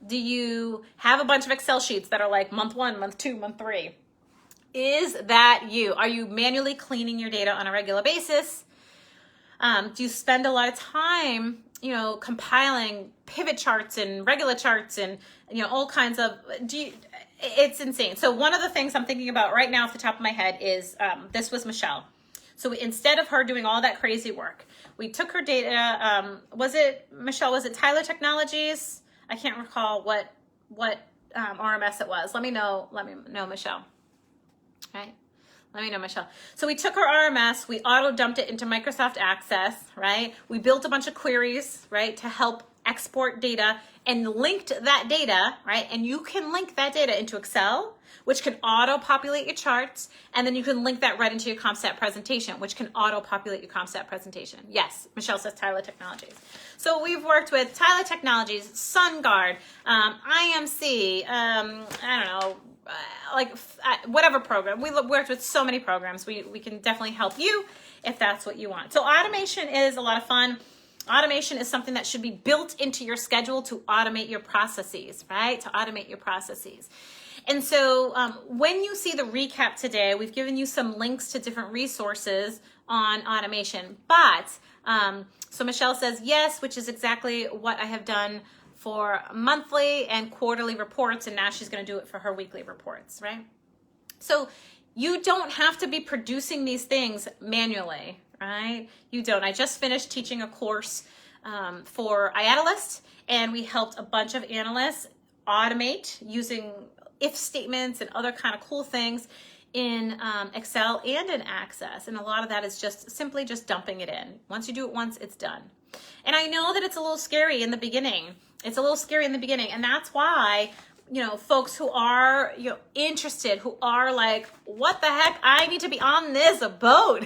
Speaker 1: Do you have a bunch of Excel sheets that are like month 1, month 2, month 3? Is that you? Are you manually cleaning your data on a regular basis? Do you spend a lot of time, compiling pivot charts and regular charts and, all kinds of, it's insane. So one of the things I'm thinking about right now off the top of my head is, this was Michelle. So instead of her doing all that crazy work, we took her data, was it Tyler Technologies? I can't recall what RMS it was. Let me know, Michelle. Right? Let me know, Michelle. So we took our RMS, we auto dumped it into Microsoft Access, right? We built a bunch of queries, right, to help export data and linked that data, right? And you can link that data into Excel, which can auto-populate your charts, and then you can link that right into your CompStat presentation, which can auto-populate your CompStat presentation. Yes, Michelle says Tyler Technologies. So we've worked with Tyler Technologies, SunGuard, IMC, whatever program. We worked with so many programs. We can definitely help you if that's what you want. So automation is a lot of fun. Automation is something that should be built into your schedule to automate your processes, right? To automate your processes. And so when you see the recap today, we've given you some links to different resources on automation. But, so Michelle says yes, which is exactly what I have done for monthly and quarterly reports. And now she's going to do it for her weekly reports, right? So you don't have to be producing these things manually, right? You don't. I just finished teaching a course for iAnalyst, and we helped a bunch of analysts automate using if statements and other kind of cool things in Excel and in Access. And a lot of that is just simply just dumping it in. Once you do it once, it's done. And I know that it's a little scary in the beginning. It's a little scary in the beginning. And that's why, you know, folks who are, you know, interested, who are like, what the heck? I need to be on this boat.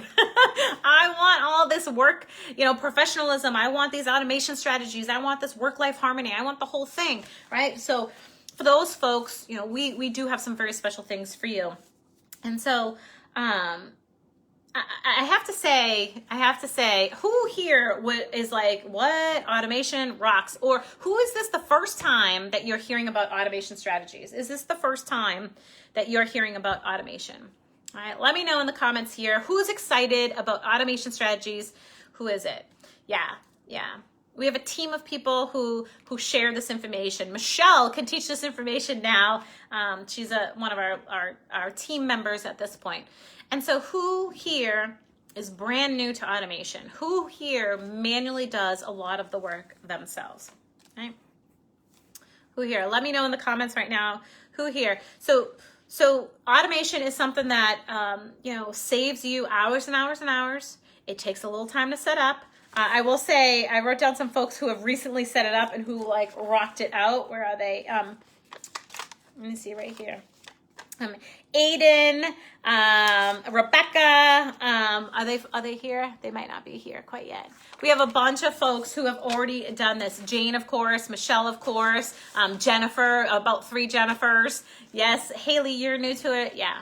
Speaker 1: I want all this work, you know, professionalism. I want these automation strategies. I want this work-life harmony. I want the whole thing, right? So for those folks, you know, we do have some very special things for you. And so I have to say, who here is like, what? Automation rocks? Or who is this the first time that you're hearing about automation strategies? Is this the first time that you're hearing about automation? All right, let me know in the comments here. Who's excited about automation strategies? Who is it? Yeah. We have a team of people who share this information. Michelle can teach this information now. She's one of our team members at this point. And so who here is brand new to automation? Who here manually does a lot of the work themselves? Right? Who here? Let me know in the comments right now. Who here? So automation is something that you know, saves you hours and hours and hours. It takes a little time to set up. I will say, I wrote down some folks who have recently set it up and who like rocked it out. Where are they? Let me see right here. Aiden, Rebecca, are they here? They might not be here quite yet. We have a bunch of folks who have already done this. Jane, of course, Michelle, of course, Jennifer, about 3 Jennifers. Yes, Haley, you're new to it. Yeah.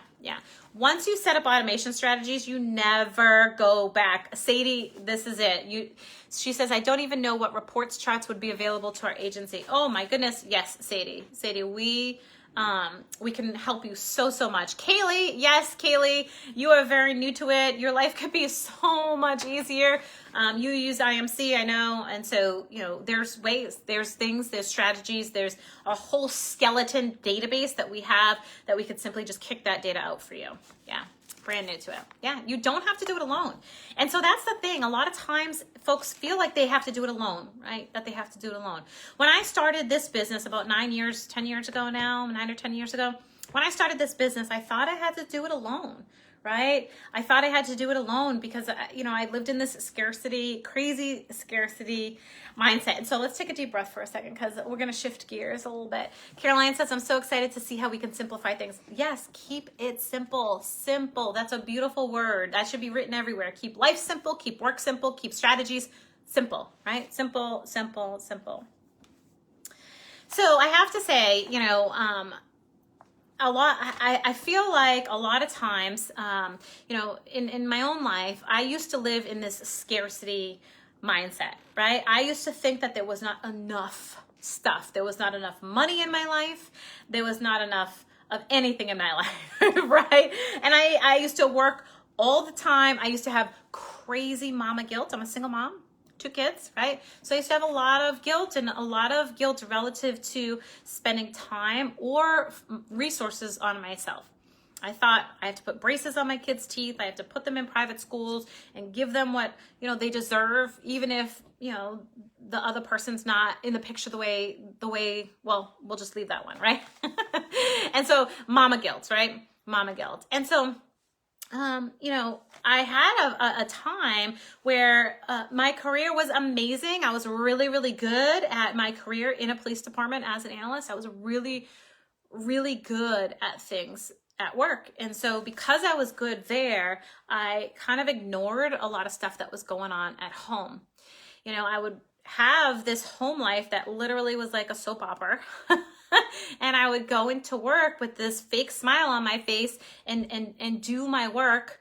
Speaker 1: Once you set up automation strategies, you never go back. Sadie, this is it. She says, I don't even know what reports charts would be available to our agency. Oh my goodness. Yes, Sadie, we can help you so much. Kaylee, yes, Kaylee, you are very new to it. Your life could be so much easier. You use IMC, I know. And so, you know, there's ways, there's things, there's strategies, there's a whole skeleton database that we have that we could simply just kick that data out for you. Yeah. Brand new to it. Yeah, you don't have to do it alone. And so that's the thing. A lot of times folks feel like they have to do it alone, right? That they have to do it alone. When I started this business about 10 years ago now, 9 or 10 years ago, when I started this business, I thought I had to do it alone, right? I thought I had to do it alone because, you know, I lived in this crazy scarcity mindset. And so let's take a deep breath for a second because we're going to shift gears a little bit. Caroline says, I'm so excited to see how we can simplify things. Yes, keep it simple. Simple. That's a beautiful word. That should be written everywhere. Keep life simple, keep work simple, keep strategies simple, right? Simple. So I have to say, you know, I feel like a lot of times, you know, in my own life, I used to live in this scarcity mindset, right? I used to think that there was not enough stuff. There was not enough money in my life. There was not enough of anything in my life, right? And I used to work all the time. I used to have crazy mama guilt. I'm a single mom. 2 kids, right? So I used to have a lot of guilt relative to spending time or resources on myself. I thought I have to put braces on my kids' teeth. I have to put them in private schools and give them what, you know, they deserve, even if, you know, the other person's not in the picture the way, well, we'll just leave that one, right? And so mama guilt, right? Mama guilt. And so, you know, I had a time where my career was amazing. I was really good at my career in a police department as an analyst. I was really good at things at work. And so because I was good there, I kind of ignored a lot of stuff that was going on at home. You know, I would have this home life that literally was like a soap opera. And I would go into work with this fake smile on my face and do my work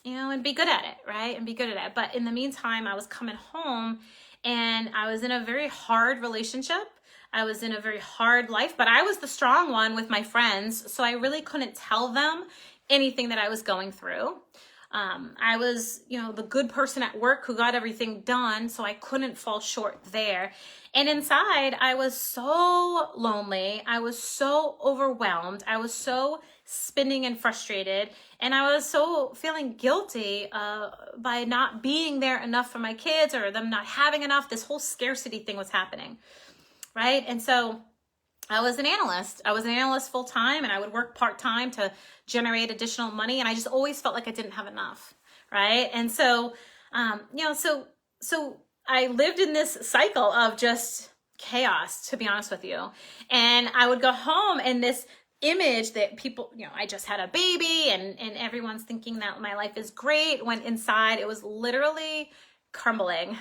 Speaker 1: and be good at it, right? And be good at it. But in the meantime, I was coming home and I was in a very hard relationship. I was in a very hard life, but I was the strong one with my friends. So I really couldn't tell them anything that I was going through. I was, the good person at work who got everything done. So I couldn't fall short there. And inside, I was so lonely. I was so overwhelmed. I was so spinning and frustrated. And I was so feeling guilty by not being there enough for my kids or them not having enough. This whole scarcity thing was happening, right? And so I was an analyst. I was an analyst full time, and I would work part time to generate additional money. And I just always felt like I didn't have enough, right? And so, so I lived in this cycle of just chaos, to be honest with you. And I would go home and this image that people, I just had a baby and everyone's thinking that my life is great, when inside it was literally crumbling.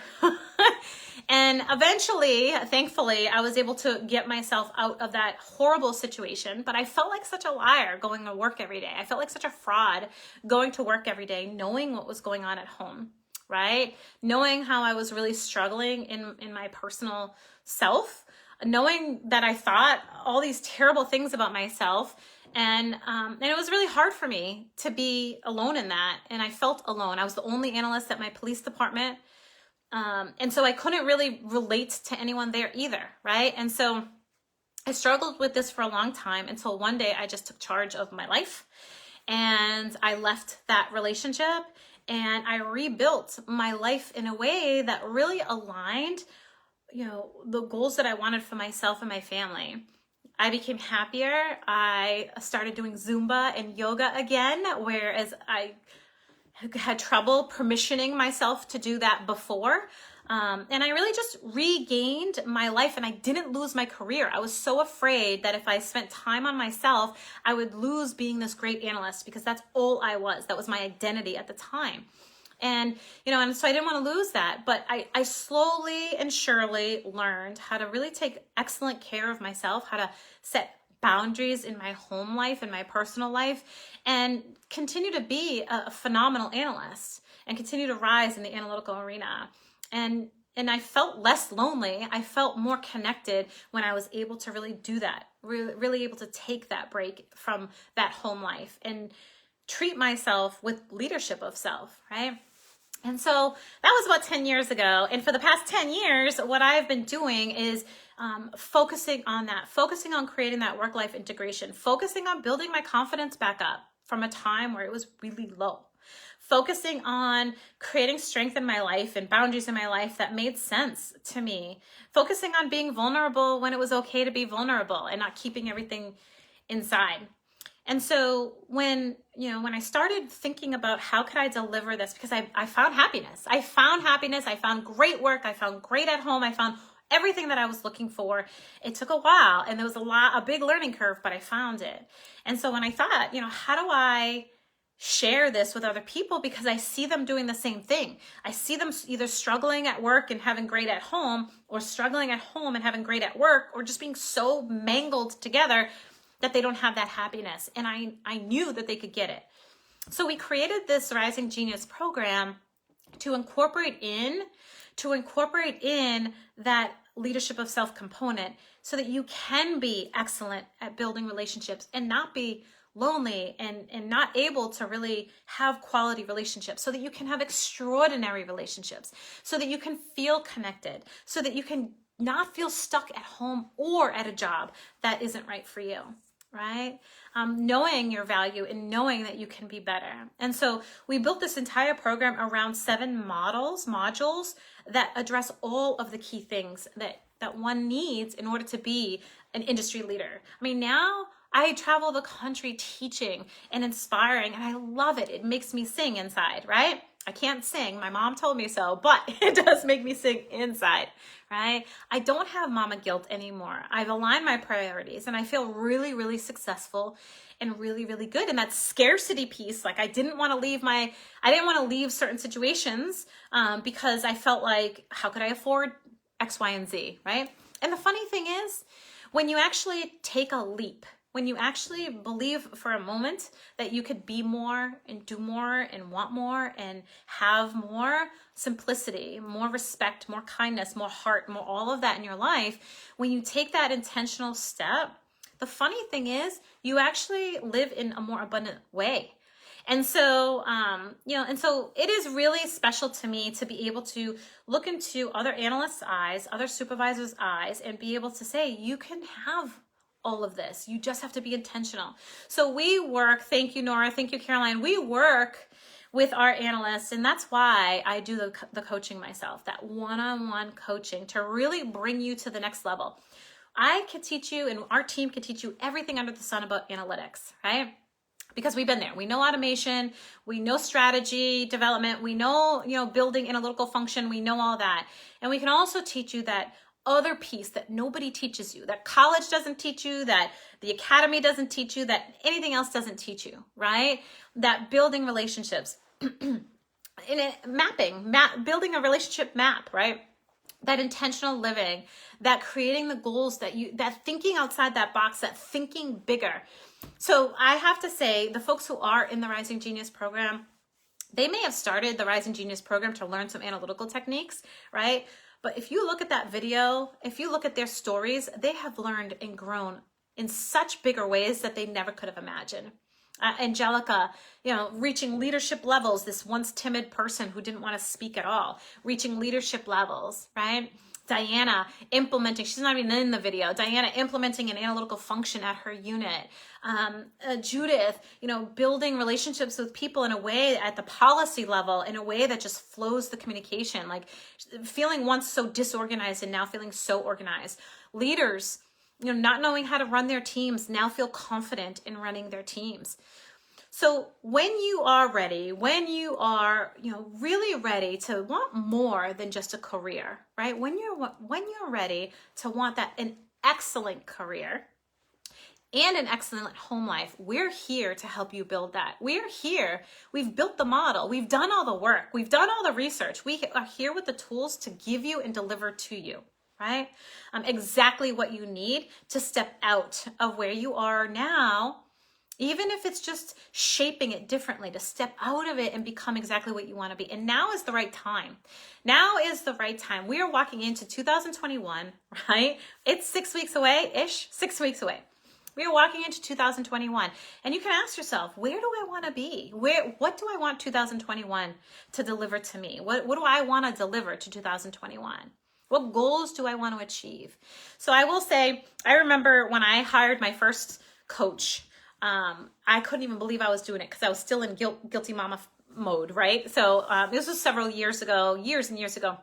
Speaker 1: And eventually, thankfully, I was able to get myself out of that horrible situation, but I felt like such a liar going to work every day. I felt like such a fraud going to work every day, knowing what was going on at home, right? Knowing how I was really struggling in my personal self, knowing that I thought all these terrible things about myself. And it was really hard for me to be alone in that. And I felt alone. I was the only analyst at my police department. And so I couldn't really relate to anyone there either, right? And so I struggled with this for a long time until one day I just took charge of my life and I left that relationship and I rebuilt my life in a way that really aligned, the goals that I wanted for myself and my family. I became happier. I started doing Zumba and yoga again, whereas I had trouble permissioning myself to do that before. And I really just regained my life and I didn't lose my career. I was so afraid that if I spent time on myself, I would lose being this great analyst because that's all I was. That was my identity at the time. And, and so I didn't want to lose that, but I slowly and surely learned how to really take excellent care of myself, how to set boundaries in my home life and my personal life, and continue to be a phenomenal analyst and continue to rise in the analytical arena. And I felt less lonely. I felt more connected when I was able to really do that, really able to take that break from that home life and treat myself with leadership of self, right? And so that was about 10 years ago. And for the past 10 years, what I've been doing is focusing on that, focusing on creating that work-life integration, focusing on building my confidence back up from a time where it was really low, focusing on creating strength in my life and boundaries in my life that made sense to me, focusing on being vulnerable when it was okay to be vulnerable and not keeping everything inside. And so when I started thinking about how could I deliver this, because I found happiness. I found great work. I found great at home. I found everything that I was looking for. It took a while and there was a big learning curve, but I found it. And so when I thought, how do I share this with other people, because I see them doing the same thing. I see them either struggling at work and having great at home, or struggling at home and having great at work, or just being so mangled together that they don't have that happiness. And I knew that they could get it. So we created this Rising Genius program to incorporate in that leadership of self component so that you can be excellent at building relationships and not be lonely and not able to really have quality relationships, so that you can have extraordinary relationships, so that you can feel connected, so that you can not feel stuck at home or at a job that isn't right for you. Right? Knowing your value and knowing that you can be better. And so we built this entire program around 7 modules that address all of the key things that one needs in order to be an industry leader. I mean, now I travel the country teaching and inspiring, and I love it. It makes me sing inside, right? I can't sing. My mom told me so, but it does make me sing inside, right? I don't have mama guilt anymore. I've aligned my priorities and I feel really, really successful and really, really good. And that scarcity piece, like I didn't want to leave certain situations because I felt like, how could I afford X, Y, and Z, right? And the funny thing is, when you actually take a leap when you actually believe for a moment that you could be more and do more and want more and have more simplicity, more respect, more kindness, more heart, more all of that in your life, when you take that intentional step, the funny thing is you actually live in a more abundant way. And so, and so it is really special to me to be able to look into other analysts' eyes, other supervisors' eyes, and be able to say, you can have all of this. You just have to be intentional. So we work, thank you, Nora, thank you, Caroline. We work with our analysts, and that's why I do the coaching myself, that one-on-one coaching to really bring you to the next level. I could teach you, and our team could teach you everything under the sun about analytics, right? Because we've been there. We know automation, we know strategy development, we know, building analytical function, we know all that. And we can also teach you that other piece that nobody teaches you, that college doesn't teach you, that the academy doesn't teach you, that anything else doesn't teach you, right? That building relationships, building a relationship map, right? That intentional living, that creating the goals, that thinking outside that box, that thinking bigger. So I have to say, the folks who are in the Rising Genius program, they may have started the Rising Genius program to learn some analytical techniques, right? But if you look at that video, if you look at their stories, they have learned and grown in such bigger ways that they never could have imagined. Angelica, reaching leadership levels, this once timid person who didn't want to speak at all, reaching leadership levels, right? Diana implementing, she's not even in the video, Diana implementing an analytical function at her unit. Judith, building relationships with people in a way at the policy level, in a way that just flows the communication, like feeling once so disorganized and now feeling so organized. Leaders, not knowing how to run their teams, now feel confident in running their teams. So when you are ready, when you are, really ready to want more than just a career, right? When you're ready to want an excellent career and an excellent home life, we're here to help you build that. We're here. We've built the model. We've done all the work. We've done all the research. We are here with the tools to give you and deliver to you, right? Exactly what you need to step out of where you are now, even if it's just shaping it differently, to step out of it and become exactly what you want to be. And now is the right time. Now is the right time. We are walking into 2021, right? It's 6 weeks away-ish, 6 weeks away. We are walking into 2021. And you can ask yourself, where do I want to be? What do I want 2021 to deliver to me? What do I want to deliver to 2021? What goals do I want to achieve? So I will say, I remember when I hired my first coach, I couldn't even believe I was doing it because I was still in guilty mama mode, right? So this was several years ago, years and years ago.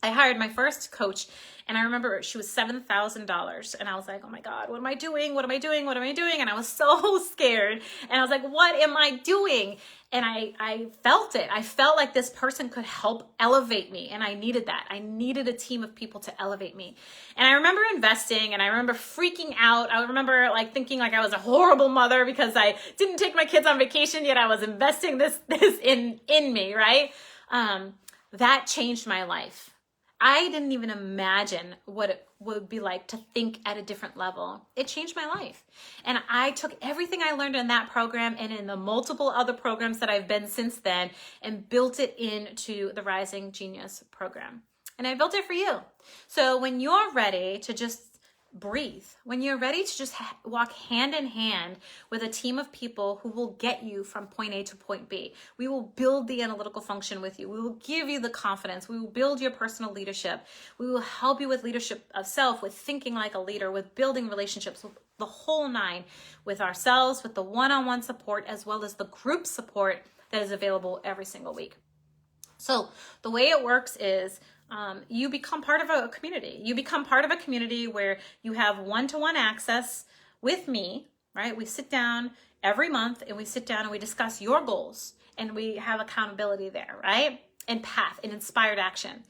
Speaker 1: I hired my first coach, and I remember she was $7,000, and I was like, oh my God, what am I doing? What am I doing? What am I doing? And I was so scared, and I was like, what am I doing? And I felt it. I felt like this person could help elevate me, and I needed that. I needed a team of people to elevate me. And I remember investing, and I remember freaking out. I remember thinking like I was a horrible mother because I didn't take my kids on vacation, yet I was investing this in me, right? That changed my life. I didn't even imagine what it would be like to think at a different level. It changed my life. And I took everything I learned in that program and in the multiple other programs that I've been since then and built it into the Rising Genius program. And I built it for you. So when you're ready to just breathe, when you're ready to just walk hand in hand with a team of people who will get you from point A to point B, we will build the analytical function with you. We will give you the confidence. We will build your personal leadership. We will help you with leadership of self, with thinking like a leader, with building relationships, with the whole nine, with ourselves, with the one-on-one support, as well as the group support that is available every single week. So the way it works is you become part of a community. You become part of a community where you have one-to-one access with me, right? We sit down every month and we sit down and we discuss your goals and we have accountability there, right? And path and inspired action.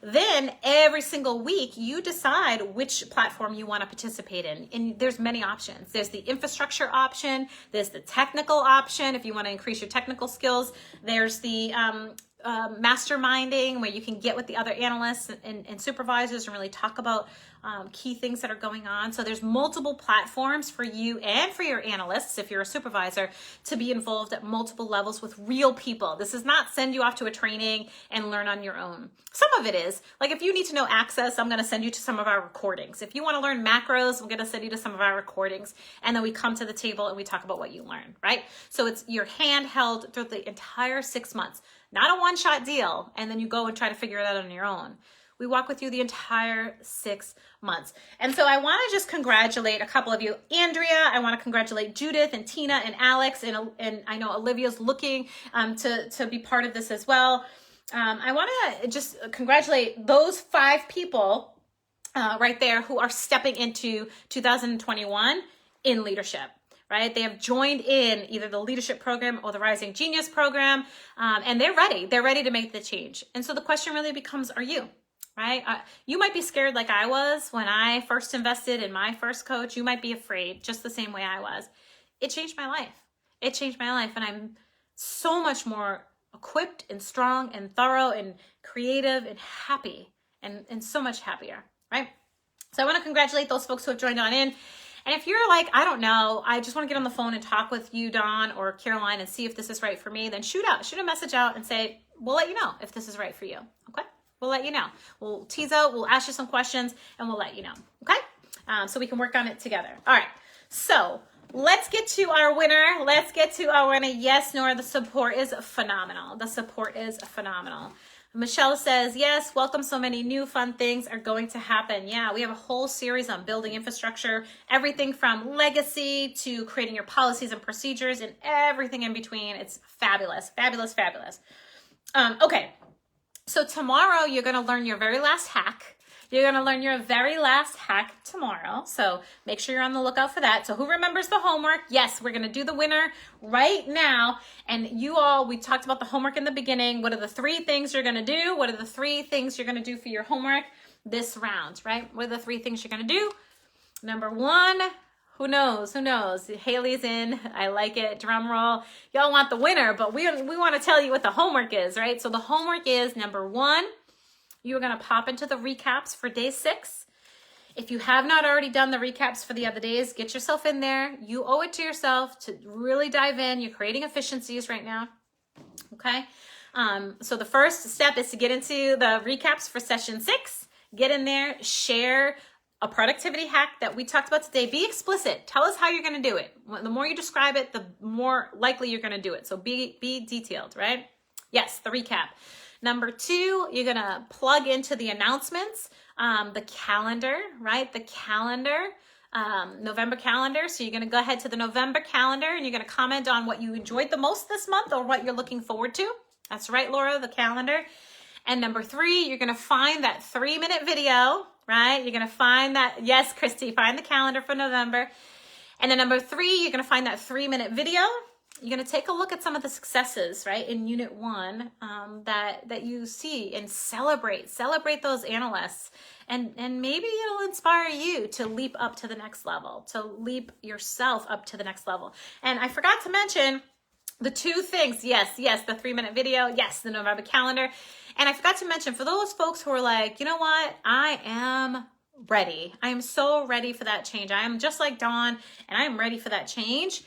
Speaker 1: Then every single week you decide which platform you want to participate in. And there's many options. There's the infrastructure option. There's the technical option if you want to increase your technical skills. There's the masterminding where you can get with the other analysts and supervisors and really talk about key things that are going on. So there's multiple platforms for you and for your analysts, if you're a supervisor, to be involved at multiple levels with real people. This is not send you off to a training and learn on your own. Some of it is. Like if you need to know Access, I'm going to send you to some of our recordings. If you want to learn macros, I'm going to send you to some of our recordings. And then we come to the table and we talk about what you learn, right? So it's your handheld through the entire 6 months. Not a one-shot deal, and then you go and try to figure it out on your own. We walk with you the entire 6 months. And so I want to just congratulate a couple of you. Andrea, I want to congratulate Judith and Tina and Alex, and I know Olivia's looking to be part of this as well. I want to just congratulate those 5 people right there who are stepping into 2021 in leadership. Right? They have joined in either the leadership program or the Rising Genius program, and they're ready. They're ready to make the change. And so the question really becomes, are you? Right? You might be scared like I was when I first invested in my first coach. You might be afraid just the same way I was. It changed my life. It changed my life, and I'm so much more equipped and strong and thorough and creative and happy and so much happier, right? So I want to congratulate those folks who have joined on in. And if you're like, I don't know, I just want to get on the phone and talk with you, Dawn or Caroline, and see if this is right for me, then shoot a message out and say, we'll let you know if this is right for you. Okay? We'll let you know. We'll tease out, we'll ask you some questions, and we'll let you know. Okay? So we can work on it together. All right. So let's get to our winner. Let's get to our winner. Yes, Nora, the support is phenomenal. The support is phenomenal. Michelle says, yes, welcome. So many new fun things are going to happen. Yeah, we have a whole series on building infrastructure, everything from legacy to creating your policies and procedures and everything in between. It's fabulous, fabulous, fabulous. Okay, so tomorrow you're going to learn your very last hack. You're going to learn your very last hack tomorrow. So make sure you're on the lookout for that. So who remembers the homework? Yes, we're going to do the winner right now. And you all, we talked about the homework in the beginning. What are the 3 things you're going to do? What are the 3 things you're going to do for your homework this round, right? What are the 3 things you're going to do? Number 1, who knows? Who knows? Haley's in. I like it. Drum roll. Y'all want the winner, but we want to tell you what the homework is, right? So the homework is number 1, you're going to pop into the recaps for day 6. If you have not already done the recaps for the other days, get yourself in there. You owe it to yourself to really dive in. You're creating efficiencies right now. Okay. So the first step is to get into the recaps for session 6. Get in there, share a productivity hack that we talked about today. Be explicit. Tell us how you're going to do it. The more you describe it, the more likely you're going to do it. So be detailed, right? Yes, the recap. Number 2, you're going to plug into the announcements, the calendar, right? The calendar, November calendar. So you're going to go ahead to the November calendar and you're going to comment on what you enjoyed the most this month or what you're looking forward to. That's right, Laura, the calendar. And number 3, you're going to find that 3-minute video, right? You're going to find that, yes, Christy, find the calendar for November. And then number 3, you're going to find that 3-minute video. You're going to take a look at some of the successes, right, in Unit 1 that you see and celebrate those analysts. And maybe it'll inspire you to leap up to the next level, to leap yourself up to the next level. And I forgot to mention the 2 things. Yes, the 3-minute video. Yes, the November calendar. And I forgot to mention for those folks who are like, you know what, I am ready. I am so ready for that change. I am just like Dawn, and I am ready for that change.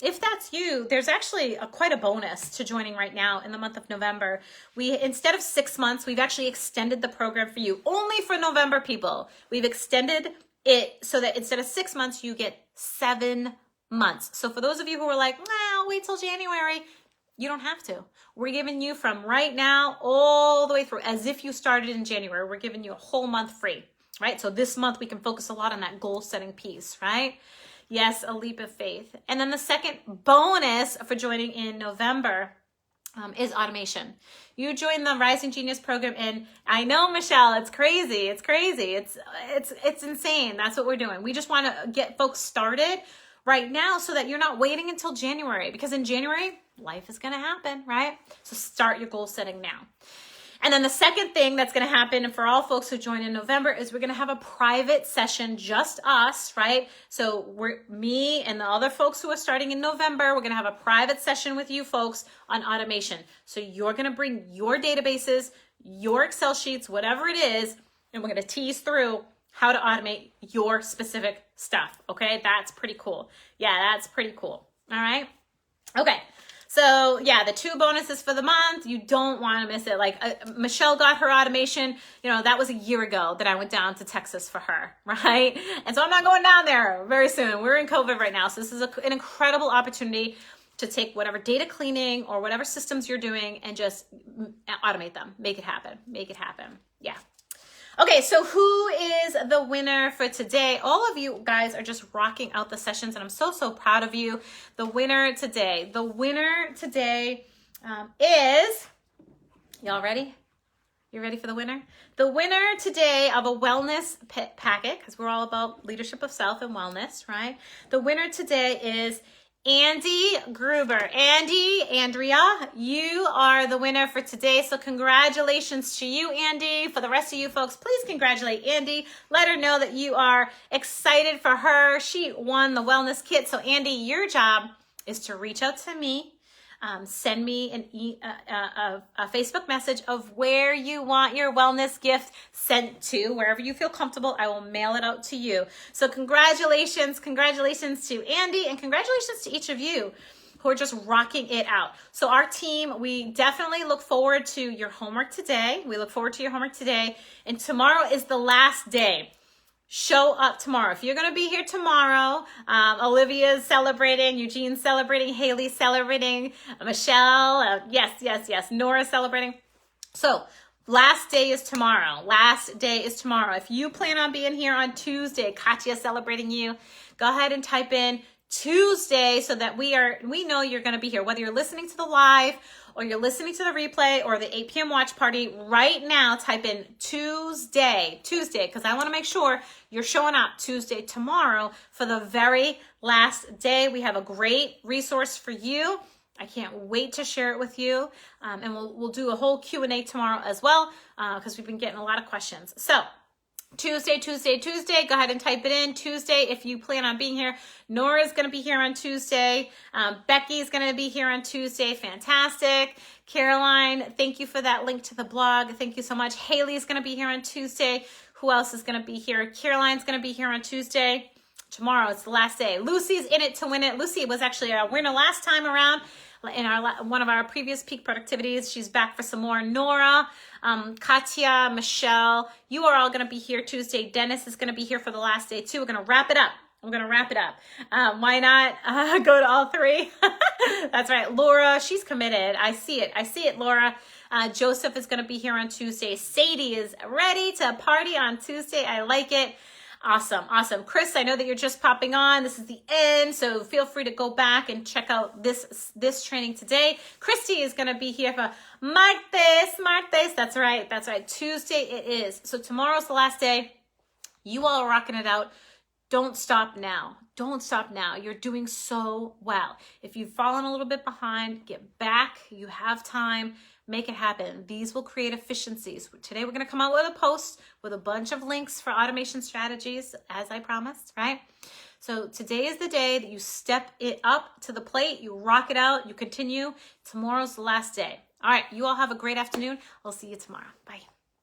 Speaker 1: If that's you, there's actually quite a bonus to joining right now in the month of November. Instead of 6 months, we've actually extended the program for you only for November people. We've extended it so that instead of 6 months, you get 7 months. So for those of you who are like, I'll wait till January, you don't have to. We're giving you from right now all the way through as if you started in January. We're giving you a whole month free, right? So this month we can focus a lot on that goal setting piece, right? Yes, a leap of faith. And then the second bonus for joining in November is automation. You join the Rising Genius program, and I know, Michelle, it's crazy. It's crazy. It's insane. That's what we're doing. We just want to get folks started right now so that you're not waiting until January, because in January, life is going to happen, right? So start your goal setting now. And then the second thing that's going to happen for all folks who join in November is we're going to have a private session, just us, right? So me and the other folks who are starting in November, we're going to have a private session with you folks on automation. So you're going to bring your databases, your Excel sheets, whatever it is, and we're going to tease through how to automate your specific stuff. Okay, that's pretty cool. Yeah, that's pretty cool. All right. Okay. So yeah, the 2 bonuses for the month, you don't want to miss it. Like Michelle got her automation, that was a year ago that I went down to Texas for her, right? And so I'm not going down there very soon. We're in COVID right now. So this is an incredible opportunity to take whatever data cleaning or whatever systems you're doing and just automate them. Make it happen. Make it happen. Yeah. Okay, so who is the winner for today? All of you guys are just rocking out the sessions, and I'm so, so proud of you. The winner today is, y'all ready? You ready for the winner? The winner today of a wellness packet, because we're all about leadership of self and wellness, right? The winner today is Andy Gruber. Andrea, you are the winner for today. So congratulations to you, Andy. For the rest of you folks, please congratulate Andy. Let her know that you are excited for her. She won the wellness kit. So Andy, your job is to reach out to me. Send me a Facebook message of where you want your wellness gift sent to, wherever you feel comfortable. I will mail it out to you. So congratulations to Andy, and congratulations to each of you who are just rocking it out. So our team, we definitely look forward to your homework today. And tomorrow is the last day. Show up tomorrow. If you're going to be here tomorrow, Olivia's celebrating, Eugene's celebrating, Haley's celebrating, Michelle, yes, Nora's celebrating. So last day is tomorrow. If you plan on being here on Tuesday, Katya's celebrating you, go ahead and type in Tuesday so that we know you're going to be here, whether you're listening to the live or you're listening to the replay or the 8 p.m. watch party. Right now, type in Tuesday, because I want to make sure you're showing up Tuesday tomorrow for the very last day. We have a great resource for you. I can't wait to share it with you. And we'll do a whole Q&A tomorrow as well, because we've been getting a lot of questions. So Tuesday. Go ahead and type it in. Tuesday, if you plan on being here. Nora's going to be here on Tuesday. Becky's going to be here on Tuesday. Fantastic. Caroline, thank you for that link to the blog. Thank you so much. Haley's going to be here on Tuesday. Who else is going to be here? Caroline's going to be here on Tuesday. Tomorrow, it's the last day. Lucy's in it to win it. Lucy was actually our winner last time around in one of our previous peak productivities. She's back for some more. Nora, Katya, Michelle, you are all going to be here Tuesday. Dennis is going to be here for the last day too. We're going to wrap it up. Why not go to all 3? That's right. Laura, she's committed. I see it, Laura. Joseph is going to be here on Tuesday. Sadie is ready to party on Tuesday. I like it. Awesome. Chris, I know that you're just popping on. This is the end, so feel free to go back and check out this training today. Christy is going to be here for martes. That's right. Tuesday it is. So tomorrow's the last day. You all are rocking it out. Don't stop now. You're doing so well. If you've fallen a little bit behind, get back. You have time. Make it happen. These will create efficiencies. Today, we're going to come out with a post with a bunch of links for automation strategies, as I promised, right? So today is the day that you step it up to the plate. You rock it out. You continue. Tomorrow's the last day. All right. You all have a great afternoon. I'll see you tomorrow. Bye.